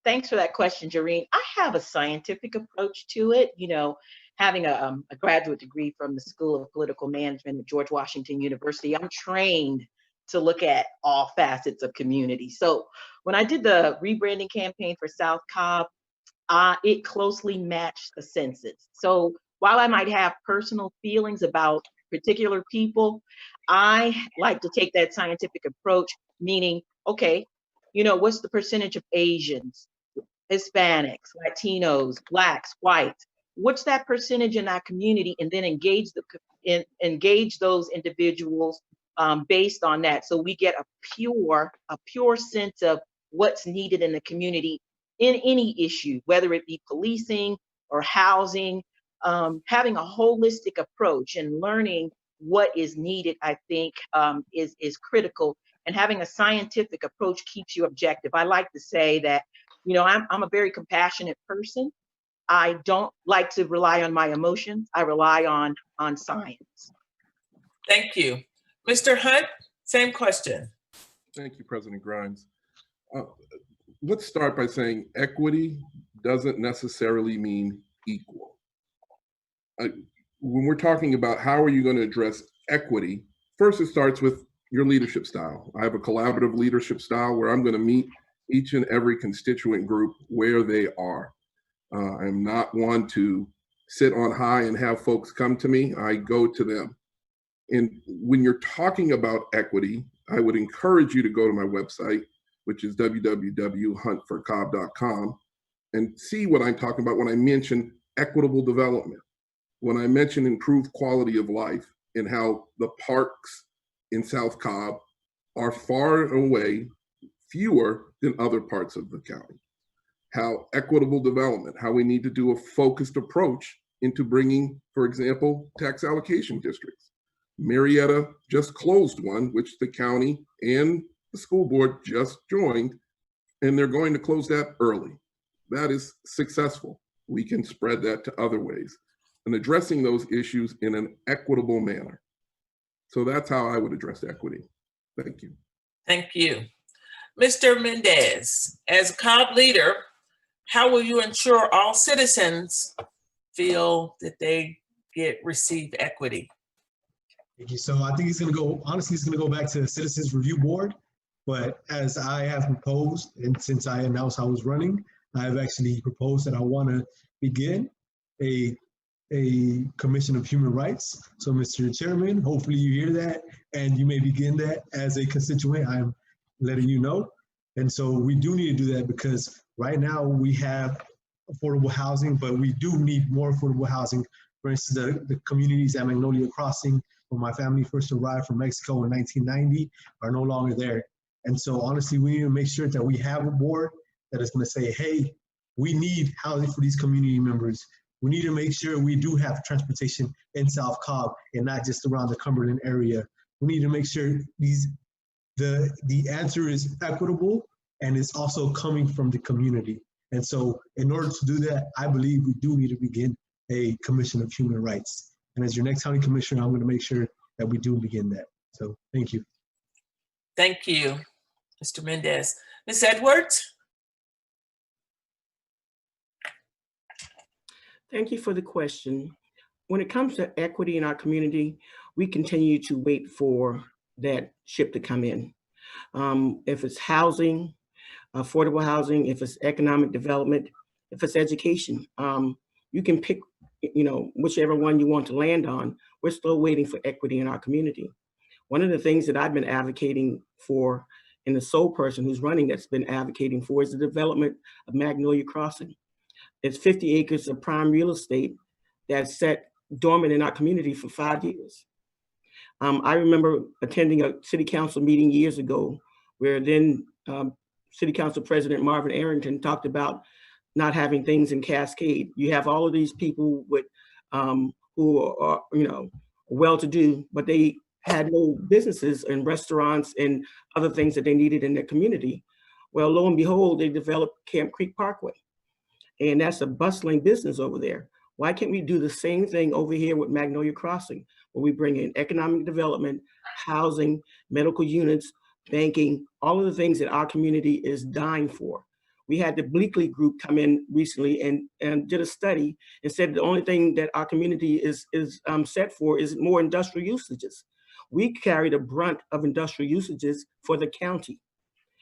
Thanks for that question, Jareen. I have a scientific approach to it. You know, having a graduate degree from the School of Political Management at George Washington University, I'm trained to look at all facets of community. So when I did the rebranding campaign for South Cobb, it closely matched the census. So while I might have personal feelings about particular people, I like to take that scientific approach, meaning, okay, you know, what's the percentage of Asians, Hispanics, Latinos, Blacks, whites? What's that percentage in that community? And then engage those individuals based on that. So we get a pure sense of what's needed in the community in any issue, whether it be policing or housing. Having a holistic approach and learning what is needed, I think, is critical. And having a scientific approach keeps you objective. I like to say that, you know, I'm a very compassionate person. I don't like to rely on my emotions. I rely on science. Thank you. Mr. Hunt, same question. Thank you, President Grimes. Let's start by saying equity doesn't necessarily mean equal. When we're talking about how are you going to address equity, first it starts with your leadership style. I have a collaborative leadership style where I'm going to meet each and every constituent group where they are. I'm not one to sit on high and have folks come to me. I go to them. And when you're talking about equity, I would encourage you to go to my website, which is www.huntforcobb.com, and see what I'm talking about when I mention equitable development, when I mention improved quality of life, and how the parks in South Cobb are far and away fewer than other parts of the county. How equitable development, how we need to do a focused approach into bringing, for example, tax allocation districts. Marietta just closed one, which the county and the school board just joined, and they're going to close that early. That is successful. We can spread that to other ways and addressing those issues in an equitable manner. So that's how I would address equity. Thank you. Thank you. Mr. Mendez, as a Cobb leader, how will you ensure all citizens feel that they receive equity? Thank you. So I think he's going to go, honestly, he's going to go back to the Citizens Review Board. But as I have proposed, and since I announced I was running, I have actually proposed that I want to begin a Commission of Human Rights. So Mr. Chairman, hopefully you hear that and you may begin that as a constituent. I'm letting you know. And so we do need to do that because right now we have affordable housing, but we do need more affordable housing. For instance, the communities at Magnolia Crossing, where my family first arrived from Mexico in 1990, are no longer there. And so honestly, we need to make sure that we have a board that is going to say, hey, we need housing for these community members. We need to make sure we do have transportation in South Cobb and not just around the Cumberland area. We need to make sure the answer is equitable and it's also coming from the community. And so in order to do that, I believe we do need to begin a Commission of Human Rights. And as your next county commissioner, I'm going to make sure that we do begin that. So thank you. Thank you, Mr. Mendez. Ms. Edwards? Thank you for the question. When it comes to equity in our community, we continue to wait for that ship to come in. If it's housing, affordable housing, if it's economic development, if it's education, you can pick, whichever one you want to land on. We're still waiting for equity in our community. One of the things that I've been advocating for, and the sole person who's running that's been advocating for, is the development of Magnolia Crossing. It's 50 acres of prime real estate that's set dormant in our community for 5 years. I remember attending a city council meeting years ago where then City Council President Marvin Arrington talked about not having things in Cascade. You have all of these people with who are well-to-do, but they had no businesses and restaurants and other things that they needed in their community. Well, lo and behold, they developed Camp Creek Parkway, and that's a bustling business over there. Why can't we do the same thing over here with Magnolia Crossing, where we bring in economic development, housing, medical units, banking, all of the things that our community is dying for? We had the Bleakley Group come in recently and did a study and said the only thing that our community is set for is more industrial usages. We carry the brunt of industrial usages for the county,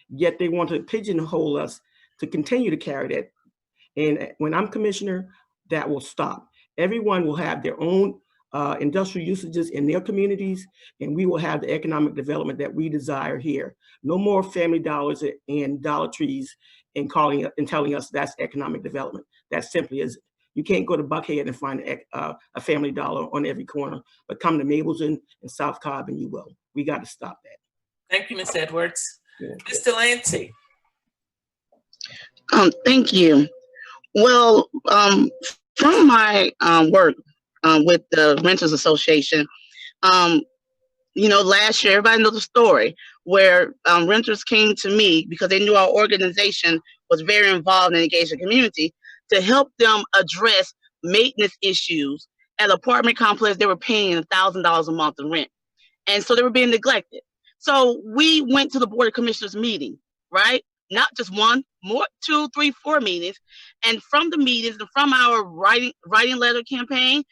yet they want to pigeonhole us to continue to carry that. And when I'm commissioner, that will stop. Everyone will have their own industrial usages in their communities, and we will have the economic development that we desire here. No more Family Dollars and Dollar Trees and telling us that's economic development. That simply isn't. You can't go to Buckhead and find a Family Dollar on every corner, but come to Mableton and South Cobb and you will. We got to stop that. Thank you, Ms. Edwards. Ms. Delancey. Thank you. Well, from my work with the Renters Association, last year, everybody knows the story where renters came to me because they knew our organization was very involved and engaged in the community to help them address maintenance issues at an apartment complex. They were paying $1,000 a month in rent. And so they were being neglected. So we went to the Board of Commissioners meeting, right? Not just one, more, 2, 3, 4 meetings. And from the meetings and from our writing letter campaign,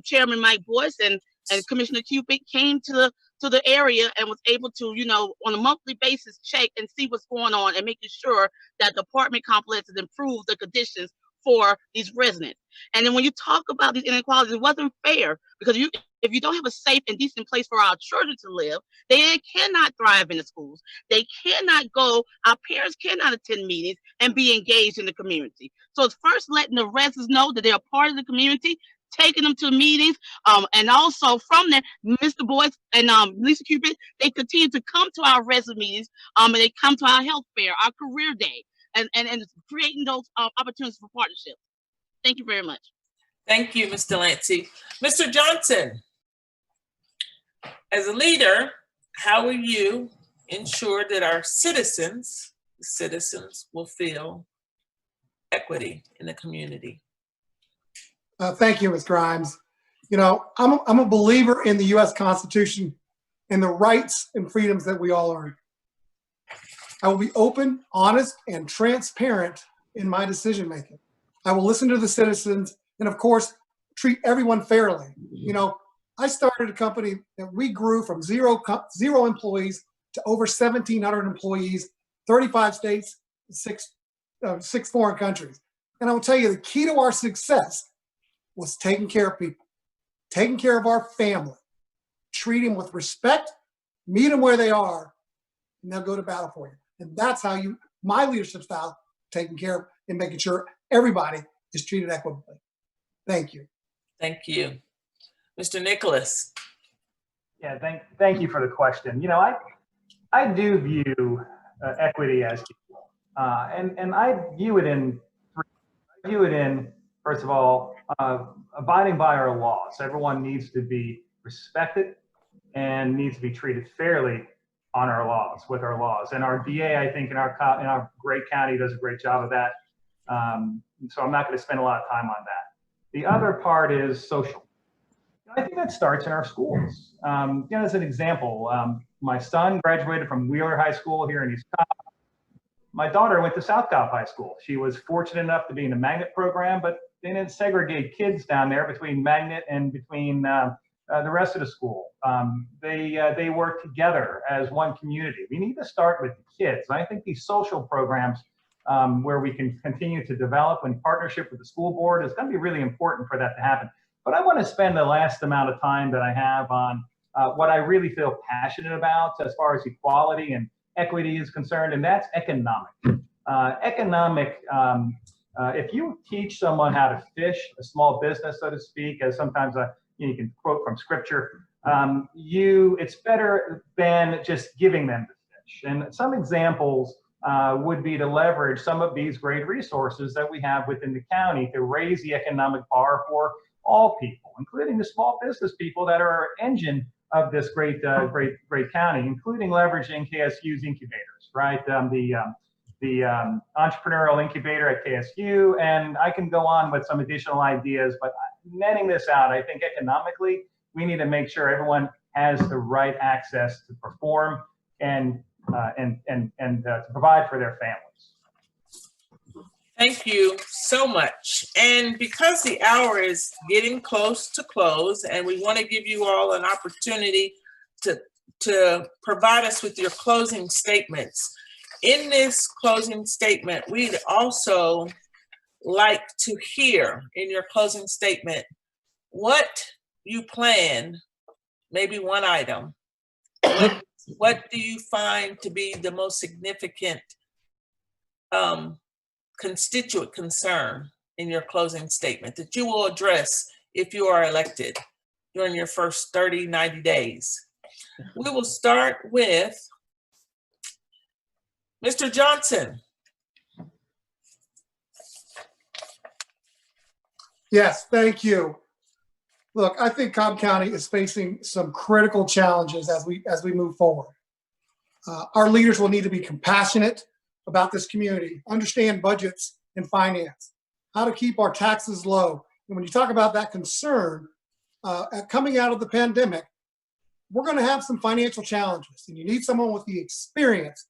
Chairman Mike Boyce and Commissioner Cupid came to the area and was able to, on a monthly basis, check and see what's going on and making sure that the apartment complexes improve the conditions for these residents. And then when you talk about these inequalities, it wasn't fair because if you don't have a safe and decent place for our children to live, they cannot thrive in the schools. They cannot go, our parents cannot attend meetings and be engaged in the community. So it's first letting the residents know that they're a part of the community, taking them to meetings, and also from there, Mr. Boyce and Lisa Cupid, they continue to come to our resident meetings, and they come to our health fair, our career day, and creating those opportunities for partnerships. Thank you very much. Thank you, Ms. Delancey. Mr. Johnson, as a leader, how will you ensure that our citizens will feel equity in the community? Thank you, Ms. Grimes. I'm a believer in the U.S. Constitution and the rights and freedoms that we all earn. I will be open, honest, and transparent in my decision-making. I will listen to the citizens and, of course, treat everyone fairly. I started a company that we grew from zero employees to over 1,700 employees, 35 states, six foreign countries. And I will tell you, the key to our success was taking care of people, taking care of our family, treat them with respect, meet them where they are, and they'll go to battle for you. And that's how my leadership style, taking care of and making sure everybody is treated equitably. Thank you. Thank you. Mr. Nicholas. Yeah, thank you for the question. I do view equity as and I view it in first of all, abiding by our laws. Everyone needs to be respected and needs to be treated fairly on our laws, with our laws. And our DA, I think, in our great county does a great job of that. So I'm not going to spend a lot of time on that. The other part is social. I think that starts in our schools. As an example, my son graduated from Wheeler High School here in East Cobb. My daughter went to South Cobb High School. She was fortunate enough to be in the magnet program, but they didn't segregate kids down there between magnet and between the rest of the school. They work together as one community. We need to start with the kids. And I think these social programs where we can continue to develop in partnership with the school board is going to be really important for that to happen. But I want to spend the last amount of time that I have on what I really feel passionate about as far as equality and equity is concerned, and that's economic. If you teach someone how to fish, a small business, so to speak, as sometimes you can quote from scripture, it's better than just giving them the fish. And some examples would be to leverage some of these great resources that we have within the county to raise the economic bar for all people, including the small business people that are our engine of this great county, including leveraging KSU's incubators, right? The entrepreneurial incubator at KSU, and I can go on with some additional ideas, but netting this out, I think economically, we need to make sure everyone has the right access to perform and to provide for their families. Thank you so much. And because the hour is getting close to close, and we want to give you all an opportunity to provide us with your closing statements. In this closing statement, we'd also like to hear in your closing statement what you plan, maybe one item. What do you find to be the most significant constituent concern in your closing statement that you will address if you are elected during your first 30, 90 days? We will start with Mr. Johnson. Yes, thank you. Look, I think Cobb County is facing some critical challenges as we move forward. Our leaders will need to be compassionate about this community, understand budgets and finance, how to keep our taxes low. And when you talk about that concern, coming out of the pandemic, we're going to have some financial challenges, and you need someone with the experience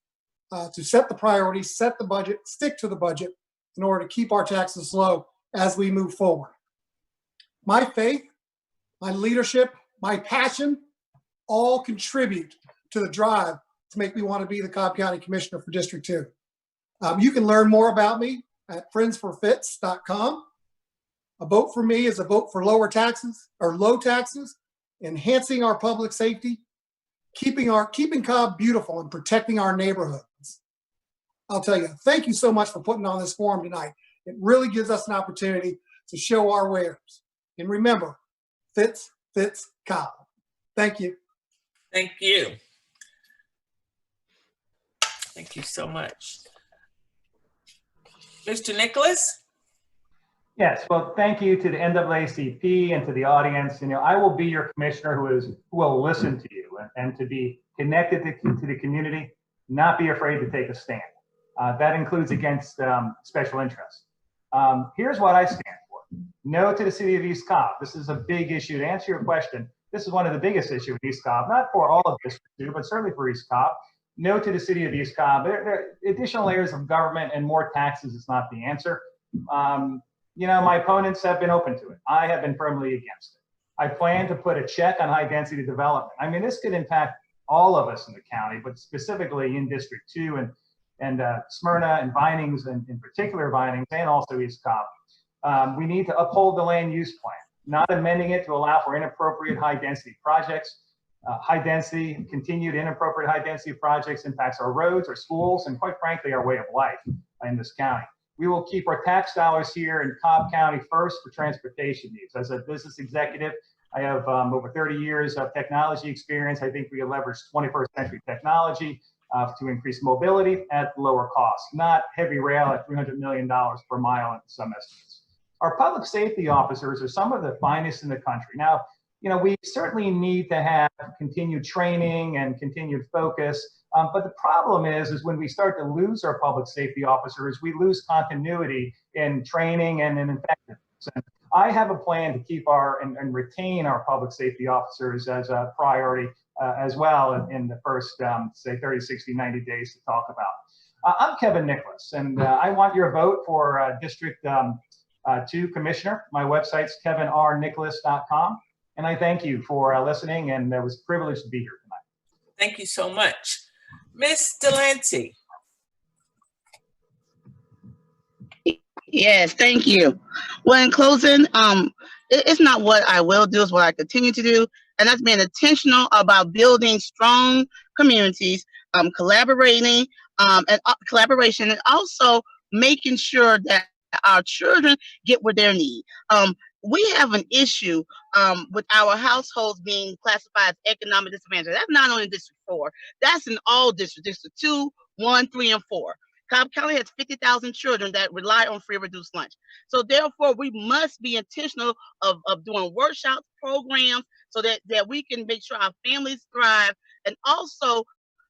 to set the priorities, set the budget, stick to the budget in order to keep our taxes low as we move forward. My faith, my leadership, my passion, all contribute to the drive to make me want to be the Cobb County Commissioner for District 2. You can learn more about me at friendsforfitz.com. A vote for me is a vote for lower taxes or low taxes, enhancing our public safety, keeping Cobb beautiful and protecting our neighborhoods. I'll tell you, thank you so much for putting on this forum tonight. It really gives us an opportunity to show our wares. And remember, Fitz Cobb. Thank you. Thank you. Thank you so much. Mr. Nicholas? Yes, well, thank you to the NAACP and to the audience. I will be your commissioner who will listen to you and to be connected to the community, not be afraid to take a stand. That includes against special interests. Here's what I stand for. No to the city of East Cobb. This is a big issue. To answer your question, this is one of the biggest issues in East Cobb, not for all of District 2, but certainly for East Cobb. No to the city of East Cobb. There additional layers of government and more taxes is not the answer. My opponents have been open to it. I have been firmly against it. I plan to put a check on high density development. I mean, this could impact all of us in the county, but specifically in District 2 and Smyrna and Vinings, and in particular Vinings, and also East Cobb. We need to uphold the land use plan, not amending it to allow for inappropriate high density projects. Continued inappropriate high density projects impacts our roads, our schools, and quite frankly, our way of life in this county. We will keep our tax dollars here in Cobb County first for transportation needs. As a business executive, I have over 30 years of technology experience. I think we can leverage 21st century technology to increase mobility at lower cost, not heavy rail at $300 million per mile in some estimates. Our public safety officers are some of the finest in the country. Now, we certainly need to have continued training and continued focus. But the problem is when we start to lose our public safety officers, we lose continuity in training and in effectiveness. And I have a plan to keep and retain our public safety officers as a priority as well in the first, say, 30, 60, 90 days to talk about. I'm Kevin Nicholas, and I want your vote for District 2 Commissioner. My website's kevinrnicholas.com, and I thank you for listening, and it was a privilege to be here tonight. Thank you so much. Ms. Delancey. Yes, thank you. Well, in closing, it's not what I will do, it's what I continue to do. And that's being intentional about building strong communities, collaborating, and collaboration, and also making sure that our children get what they need. We have an issue with our households being classified as economic disadvantage. That's not only District 4, that's in all districts, District 2, 1, 3, and 4. Cobb County has 50,000 children that rely on free reduced lunch. So therefore, we must be intentional of doing workshops, programs, so that we can make sure our families thrive. And also,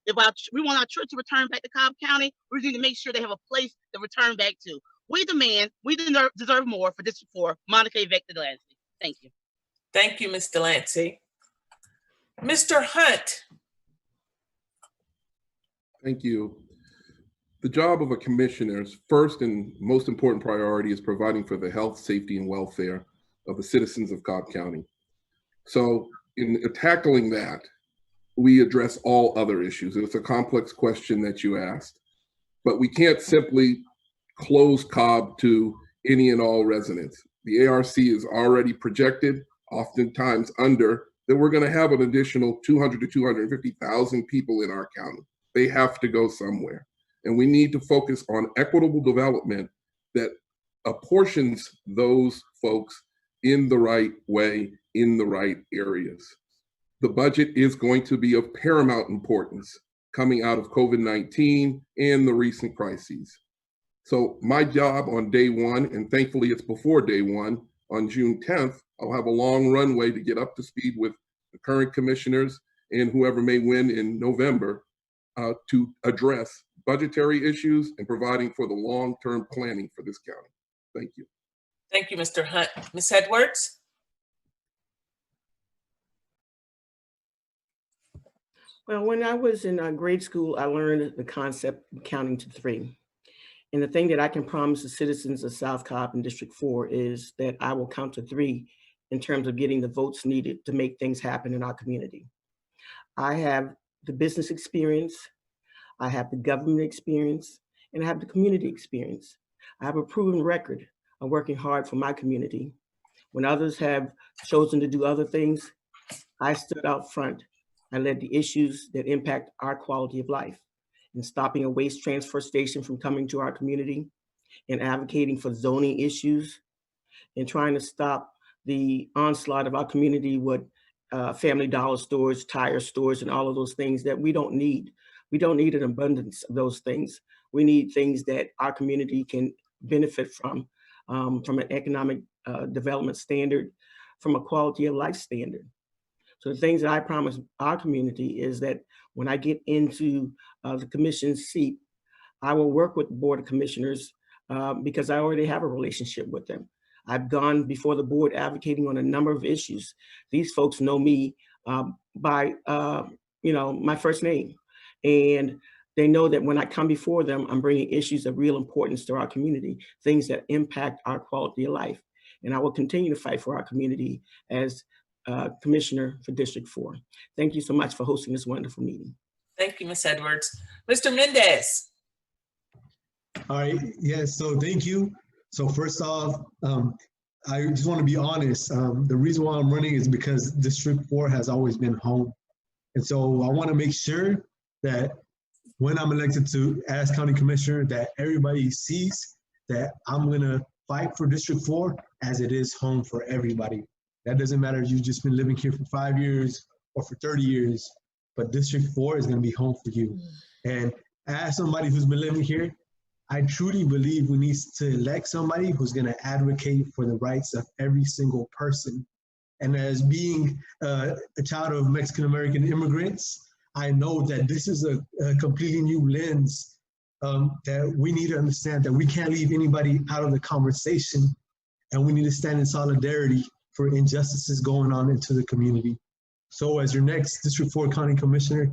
if we want our children to return back to Cobb County, we need to make sure they have a place to return back to. We deserve more for District 4. Monica Yvette Delancey. Thank you. Thank you, Ms. Delancey. Mr. Hunt. Thank you. The job of a commissioner's first and most important priority is providing for the health, safety, and welfare of the citizens of Cobb County. So in tackling that, we address all other issues. It's a complex question that you asked, but we can't simply close Cobb to any and all residents. The ARC is already projected, oftentimes under, that we're going to have an additional 200 to 250,000 people in our county. They have to go somewhere. And we need to focus on equitable development that apportions those folks in the right way, in the right areas. The budget is going to be of paramount importance coming out of COVID-19 and the recent crises. So my job on day one, and thankfully it's before day one, on June 10th, I'll have a long runway to get up to speed with the current commissioners and whoever may win in November to address budgetary issues and providing for the long-term planning for this county. Thank you. Thank you, Mr. Hunt. Ms. Edwards? Well, when I was in grade school, I learned the concept of counting to 3. And the thing that I can promise the citizens of South Cobb and District 4 is that I will count to 3 in terms of getting the votes needed to make things happen in our community. I have the business experience, I have the government experience, and I have the community experience. I have a proven record of working hard for my community. When others have chosen to do other things, I stood out front. I led the issues that impact our quality of life, in stopping a waste transfer station from coming to our community, and advocating for zoning issues, and trying to stop the onslaught of our community with Family Dollar stores, tire stores, and all of those things that we don't need. We don't need an abundance of those things. We need things that our community can benefit from an economic development standard, from a quality of life standard. So the things that I promise our community is that when I get into the commission's seat, I will work with the Board of Commissioners because I already have a relationship with them. I've gone before the board advocating on a number of issues. These folks know me by my first name. And they know that when I come before them, I'm bringing issues of real importance to our community, things that impact our quality of life. And I will continue to fight for our community as Commissioner for District 4. Thank you so much for hosting this wonderful meeting. Thank you, Ms. Edwards. Mr. Mendez. All right, yes, so thank you. So first off, I just want to be honest. The reason why I'm running is because District 4 has always been home. And so I want to make sure that when I'm elected to as county commissioner, that everybody sees that I'm going to fight for District 4 as it is home for everybody. That doesn't matter if you've just been living here for 5 years or for 30 years, but District 4 is going to be home for you. And as somebody who's been living here, I truly believe we need to elect somebody who's going to advocate for the rights of every single person. And as being a child of Mexican-American immigrants, I know that this is a completely new lens that we need to understand, that we can't leave anybody out of the conversation. and we need to stand in solidarity for injustices going on into the community. So as your next District 4 County Commissioner,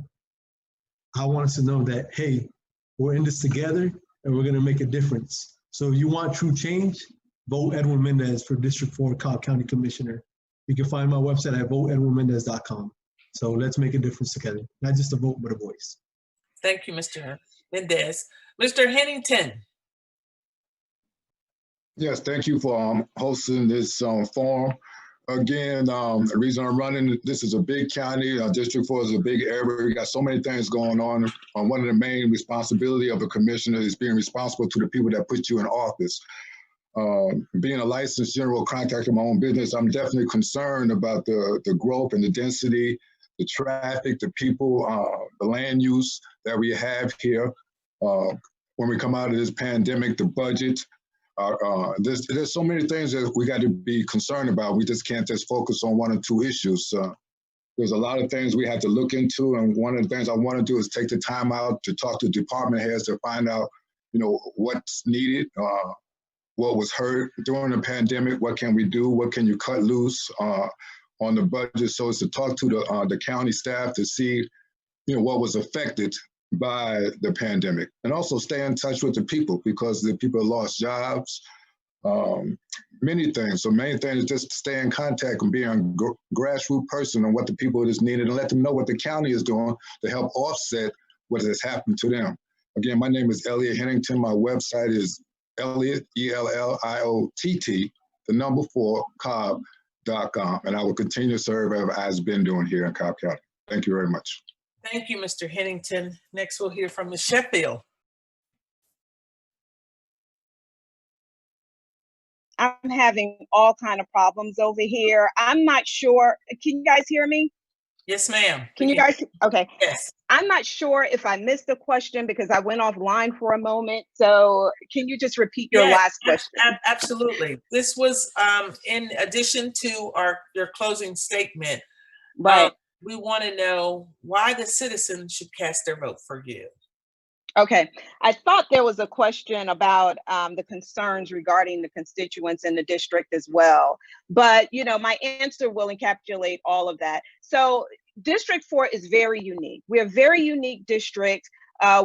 I want us to know that, hey, we're in this together and we're gonna make a difference. So if you want true change, vote Edwin Mendez for District 4 Cobb County Commissioner. You can find my website at voteedwinmendez.com. So let's make a difference together. Not just a vote, but a voice. Thank you, Mr. Mendez. Mr. Hennington. Yes, thank you for hosting this forum. Again, the reason I'm running, this is a big county. District 4 is a big area. We got so many things going on. One of the main responsibility of a commissioner is being responsible to the people that put you in office. Being a licensed general contractor in my own business, I'm definitely concerned about the growth and the density, the traffic, the people, the land use that we have here. When we come out of this pandemic, the budget, there's so many things that we got to be concerned about. We just can't just focus on one or two issues. There's a lot of things we have to look into, and one of the things I want to do is take the time out to talk to department heads to find out, what's needed, what was hurt during the pandemic, what can we do, what can you cut loose on the budget. So it's to talk to the county staff to see, what was affected by the pandemic, and also stay in touch with the people, because the people lost jobs, many things. So main thing is just stay in contact and be a grassroots person on what the people is needed, and let them know what the county is doing to help offset what has happened to them. Again, my name is Elliot Hennington. My website is Elliot, ELLIOTT, 4, Cobb.com. And I will continue to serve as I've been doing here in Cobb County. Thank you very much. Thank you, Mr. Hennington. Next, we'll hear from Ms. Sheffield. I'm having all kind of problems over here. I'm not sure. Can you guys hear me? Yes, ma'am. Can you guys? Okay. Yes. I'm not sure if I missed a question because I went offline for a moment. So can you just repeat your last question? Absolutely. This was in addition to your closing statement. Right. We want to know why the citizens should cast their vote for you. Okay. I thought there was a question about the concerns regarding the constituents in the district as well. But, my answer will encapsulate all of that. So District 4 is very unique. We're a very unique district.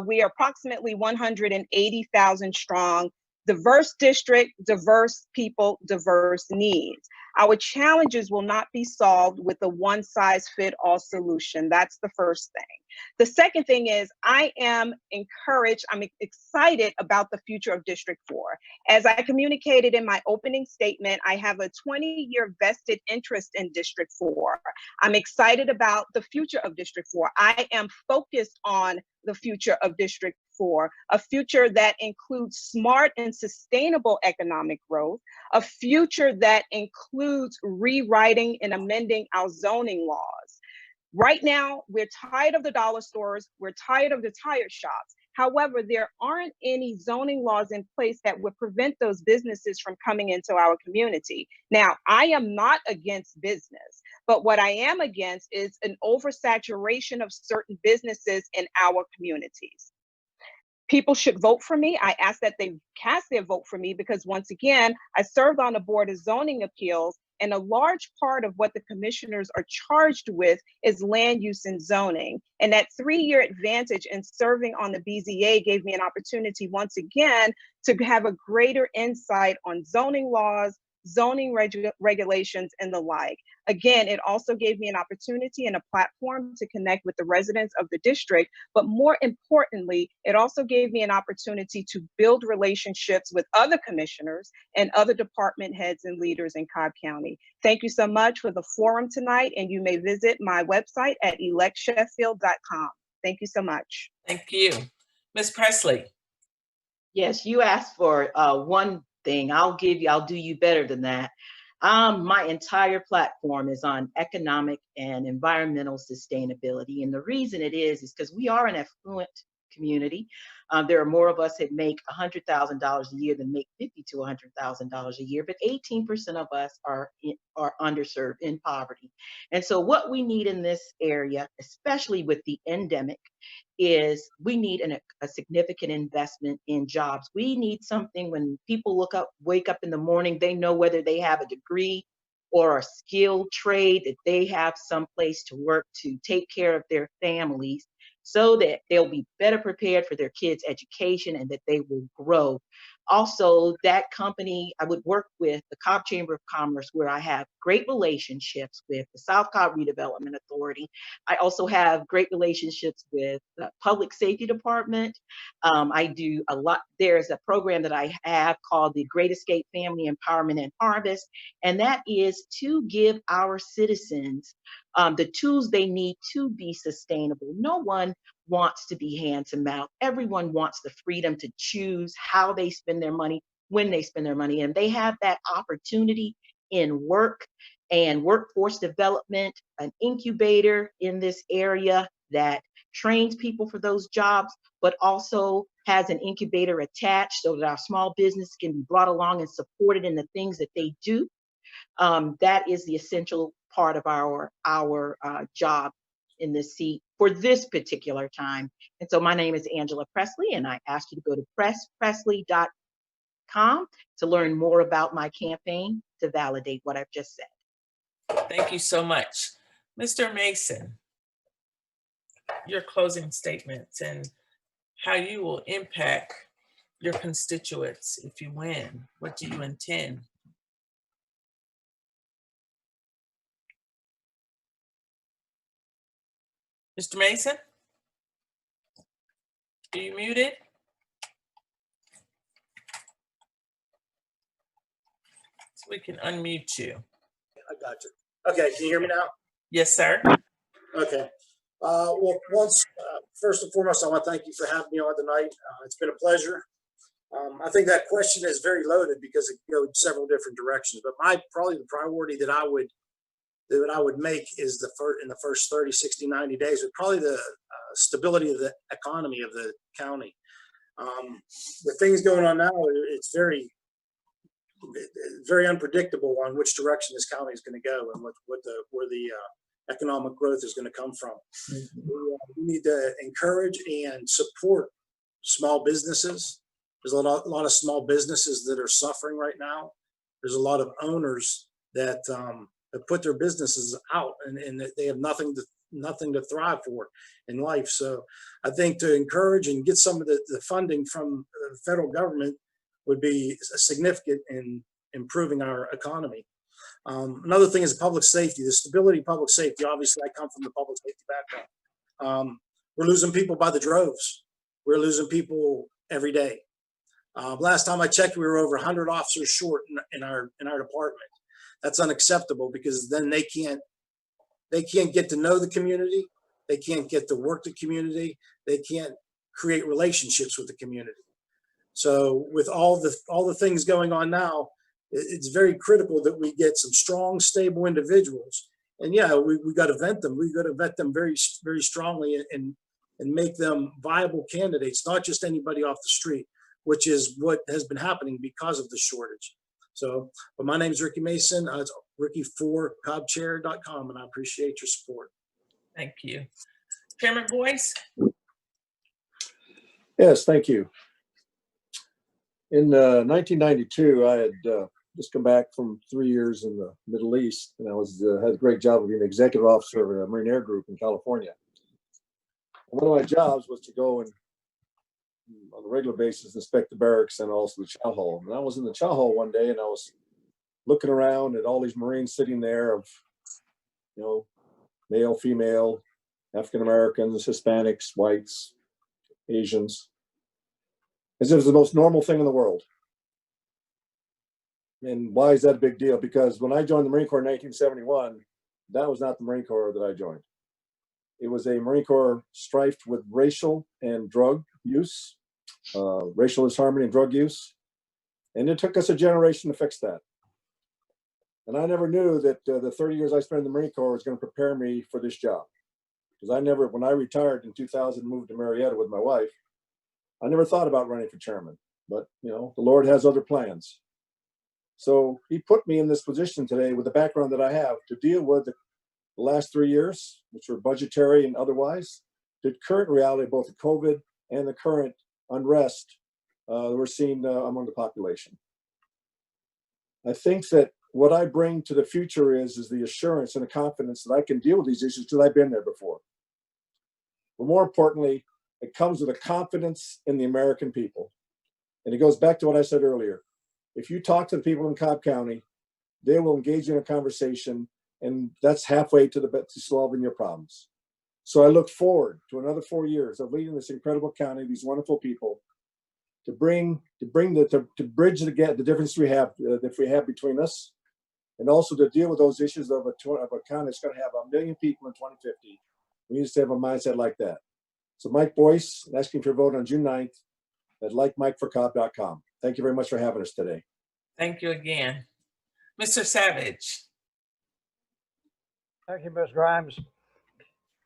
We are approximately 180,000 strong, diverse district, diverse people, diverse needs. Our challenges will not be solved with a one-size-fits-all solution. That's the first thing. The second thing is I am encouraged, I'm excited about the future of District 4. As I communicated in my opening statement, I have a 20-year vested interest in District 4. I'm excited about the future of District 4. I am focused on the future of District 4, a future that includes smart and sustainable economic growth, a future that includes rewriting and amending our zoning laws. Right now, we're tired of the dollar stores, we're tired of the tire shops. However, there aren't any zoning laws in place that would prevent those businesses from coming into our community. Now, I am not against business, but what I am against is an oversaturation of certain businesses in our communities. People should vote for me. I ask that they cast their vote for me because once again, I served on the Board of Zoning Appeals, and a large part of what the commissioners are charged with is land use and zoning. And that 3-year advantage in serving on the BZA gave me an opportunity once again to have a greater insight on zoning laws, zoning regulations, and the like. Again, it also gave me an opportunity and a platform to connect with the residents of the district, but more importantly, it also gave me an opportunity to build relationships with other commissioners and other department heads and leaders in Cobb County. Thank you so much for the forum tonight, and you may visit my website at electsheffield.com. Thank you so much. Thank you. Ms. Presley. Yes, you asked for one thing. I'll do you better than that. My entire platform is on economic and environmental sustainability. And the reason it is because we are an affluent community. There are more of us that make $100,000 a year than make $50,000 to $100,000 a year, but 18% of us are underserved, in poverty. And so what we need in this area, especially with the endemic, is we need a significant investment in jobs. We need something when people wake up in the morning, they know whether they have a degree or a skilled trade, that they have some place to work to take care of their families, so that they'll be better prepared for their kids' education and that they will grow. Also, that company, I would work with the Cobb Chamber of Commerce, where I have great relationships with the South Cobb Redevelopment Authority. I also have great relationships with the Public Safety Department. I do a lot. There's a program that I have called the Great Escape Family Empowerment and Harvest, and that is to give our citizens the tools they need to be sustainable. No one wants to be hand to mouth. Everyone wants the freedom to choose how they spend their money, when they spend their money, and they have that opportunity in work and workforce development, an incubator in this area that trains people for those jobs, but also has an incubator attached so that our small business can be brought along and supported in the things that they do. That is the essential part of our job in this seat for this particular time. And so my name is Angela Presley, and I ask you to go to presspresley.com to learn more about my campaign to validate what I've just said. Thank you so much. Mr. Mason, your closing statements and how you will impact your constituents if you win. What do you intend? Mr. Mason? Are you muted? So we can unmute you. I got you. Okay, can you hear me now? Yes, sir. Okay. First and foremost, I want to thank you for having me on tonight. It's been a pleasure. I think that question is very loaded because it goes several different directions, but probably the priority that I would make is in the first 30, 60, 90 days would probably the stability of the economy of the county. The things going on now, it's very unpredictable on which direction this county is going to go and where the economic growth is going to come from. We need to encourage and support small businesses. There's a lot of small businesses that are suffering right now. There's a lot of owners that have put their businesses out and they have nothing to thrive for in life. So I think to encourage and get some of the funding from the federal government would be significant in improving our economy. Another thing is public safety, the stability of public safety. Obviously, I come from the public safety background. We're losing people by the droves. We're losing people every day. Last time I checked, we were over 100 officers short in our department. That's unacceptable because then they can't get to know the community. They can't get to work the community. They can't create relationships with the community. So with all the things going on now, it's very critical that we get some strong, stable individuals. And yeah, we got to vet them. We got to vet them very, very strongly and make them viable candidates, not just anybody off the street, which is what has been happening because of the shortage. So, but my name is Ricky Mason. It's Ricky4CobbChair.com, and I appreciate your support. Thank you. Chairman Boyce? Yes, thank you. In 1992, I had just come back from 3 years in the Middle East, and I had a great job of being executive officer of a Marine Air Group in California. And one of my jobs was to go and on a regular basis inspect the barracks and also the chow hall. And I was in the chow hall one day and I was looking around at all these Marines sitting there of, male, female, African Americans, Hispanics, whites, Asians, as if it was the most normal thing in the world. And why is that a big deal? Because when I joined the Marine Corps in 1971, that was not the Marine Corps that I joined. It was a Marine Corps strifed with racial and drug use, racial disharmony and drug use. And it took us a generation to fix that. And I never knew that the 30 years I spent in the Marine Corps was going to prepare me for this job. Because when I retired in 2000, moved to Marietta with my wife, I never thought about running for chairman, but you know, the Lord has other plans. So he put me in this position today with the background that I have to deal with the last 3 years, which were budgetary and otherwise, the current reality, both the COVID and the current unrest we're seeing among the population. I think that what I bring to the future is the assurance and the confidence that I can deal with these issues because I've been there before. But more importantly, it comes with a confidence in the American people. And it goes back to what I said earlier. If you talk to the people in Cobb County, they will engage in a conversation, and that's halfway to solving your problems. So I look forward to another 4 years of leading this incredible county, these wonderful people, to bridge the difference we have between us, and also to deal with those issues of a county that's going to have 1 million people in 2050. We need to have a mindset like that. So Mike Boyce, asking for a vote on June 9th at likemikeforcobb.com. Thank you very much for having us today. Thank you again. Mr. Savage. Thank you, Ms. Grimes.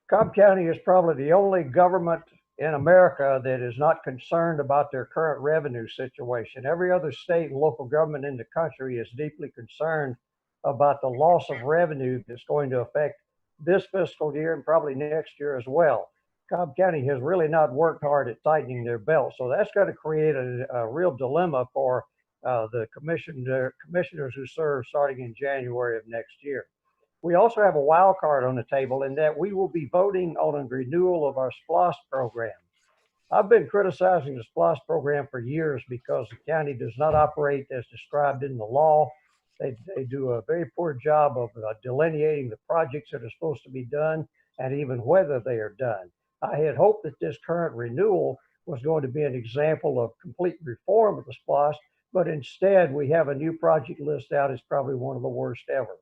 Cobb County is probably the only government in America that is not concerned about their current revenue situation. Every other state and local government in the country is deeply concerned about the loss of revenue that's going to affect this fiscal year and probably next year as well. Cobb County has really not worked hard at tightening their belt. So that's going to create a real dilemma for the commissioners who serve starting in January of next year. We also have a wild card on the table in that we will be voting on a renewal of our SPLOST program. I've been criticizing the SPLOST program for years because the county does not operate as described in the law. They do a very poor job of delineating the projects that are supposed to be done and even whether they are done. I had hoped that this current renewal was going to be an example of complete reform of the SPLOST, but instead we have a new project list out. It's probably one of the worst ever.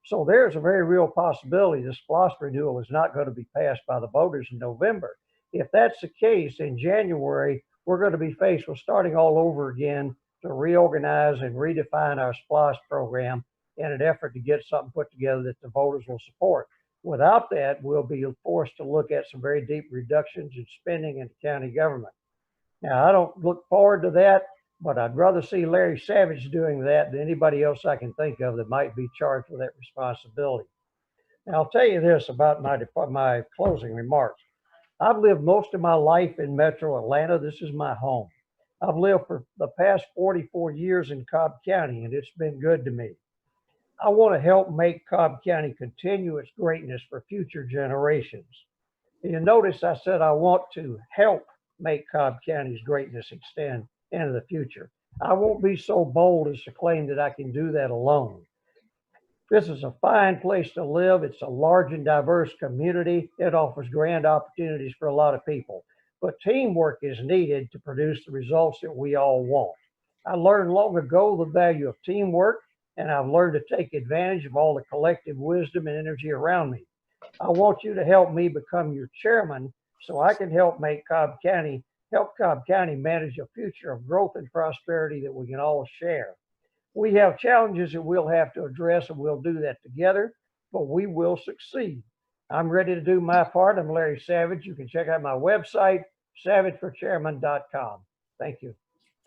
So there's a very real possibility the SPLOST renewal is not going to be passed by the voters in November. If that's the case, in January, we're going to be faced with starting all over again to reorganize and redefine our SPLOST program in an effort to get something put together that the voters will support. Without that, we'll be forced to look at some very deep reductions in spending in the county government. Now, I don't look forward to that, but I'd rather see Larry Savage doing that than anybody else I can think of that might be charged with that responsibility. Now, I'll tell you this about my closing remarks. I've lived most of my life in Metro Atlanta. This is my home. I've lived for the past 44 years in Cobb County, and it's been good to me. I want to help make Cobb County continue its greatness for future generations. You notice I said I want to help make Cobb County's greatness extend into the future. I won't be so bold as to claim that I can do that alone. This is a fine place to live. It's a large and diverse community. It offers grand opportunities for a lot of people. But teamwork is needed to produce the results that we all want. I learned long ago the value of teamwork, and I've learned to take advantage of all the collective wisdom and energy around me. I want you to help me become your chairman so I can help Cobb County manage a future of growth and prosperity that we can all share. We have challenges that we'll have to address, and we'll do that together, but we will succeed. I'm ready to do my part. I'm Larry Savage. You can check out my website, savageforchairman.com. Thank you.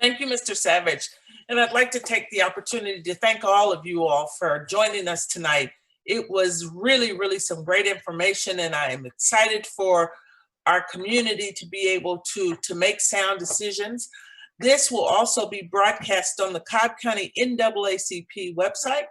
Thank you, Mr. Savage. And I'd like to take the opportunity to thank all of you all for joining us tonight. It was really, really some great information, and I am excited for our community to be able to make sound decisions. This will also be broadcast on the Cobb County NAACP website.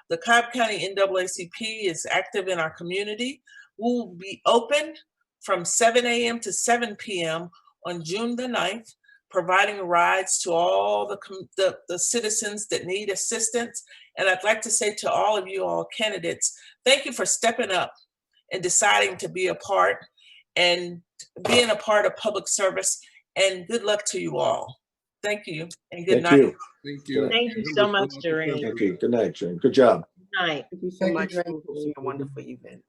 The Cobb County NAACP is active in our community. We'll be open from 7 a.m. to 7 p.m. on June the 9th, providing rides to all the citizens that need assistance. And I'd like to say to all of you all candidates, thank you for stepping up and deciding to be a part and being a part of public service, and good luck to you all. Thank you and good night. Thank you. Thank you so much, Doreen. Thank you. Good night, Jane. Good job. Good night. Thank you so much for hosting a wonderful event.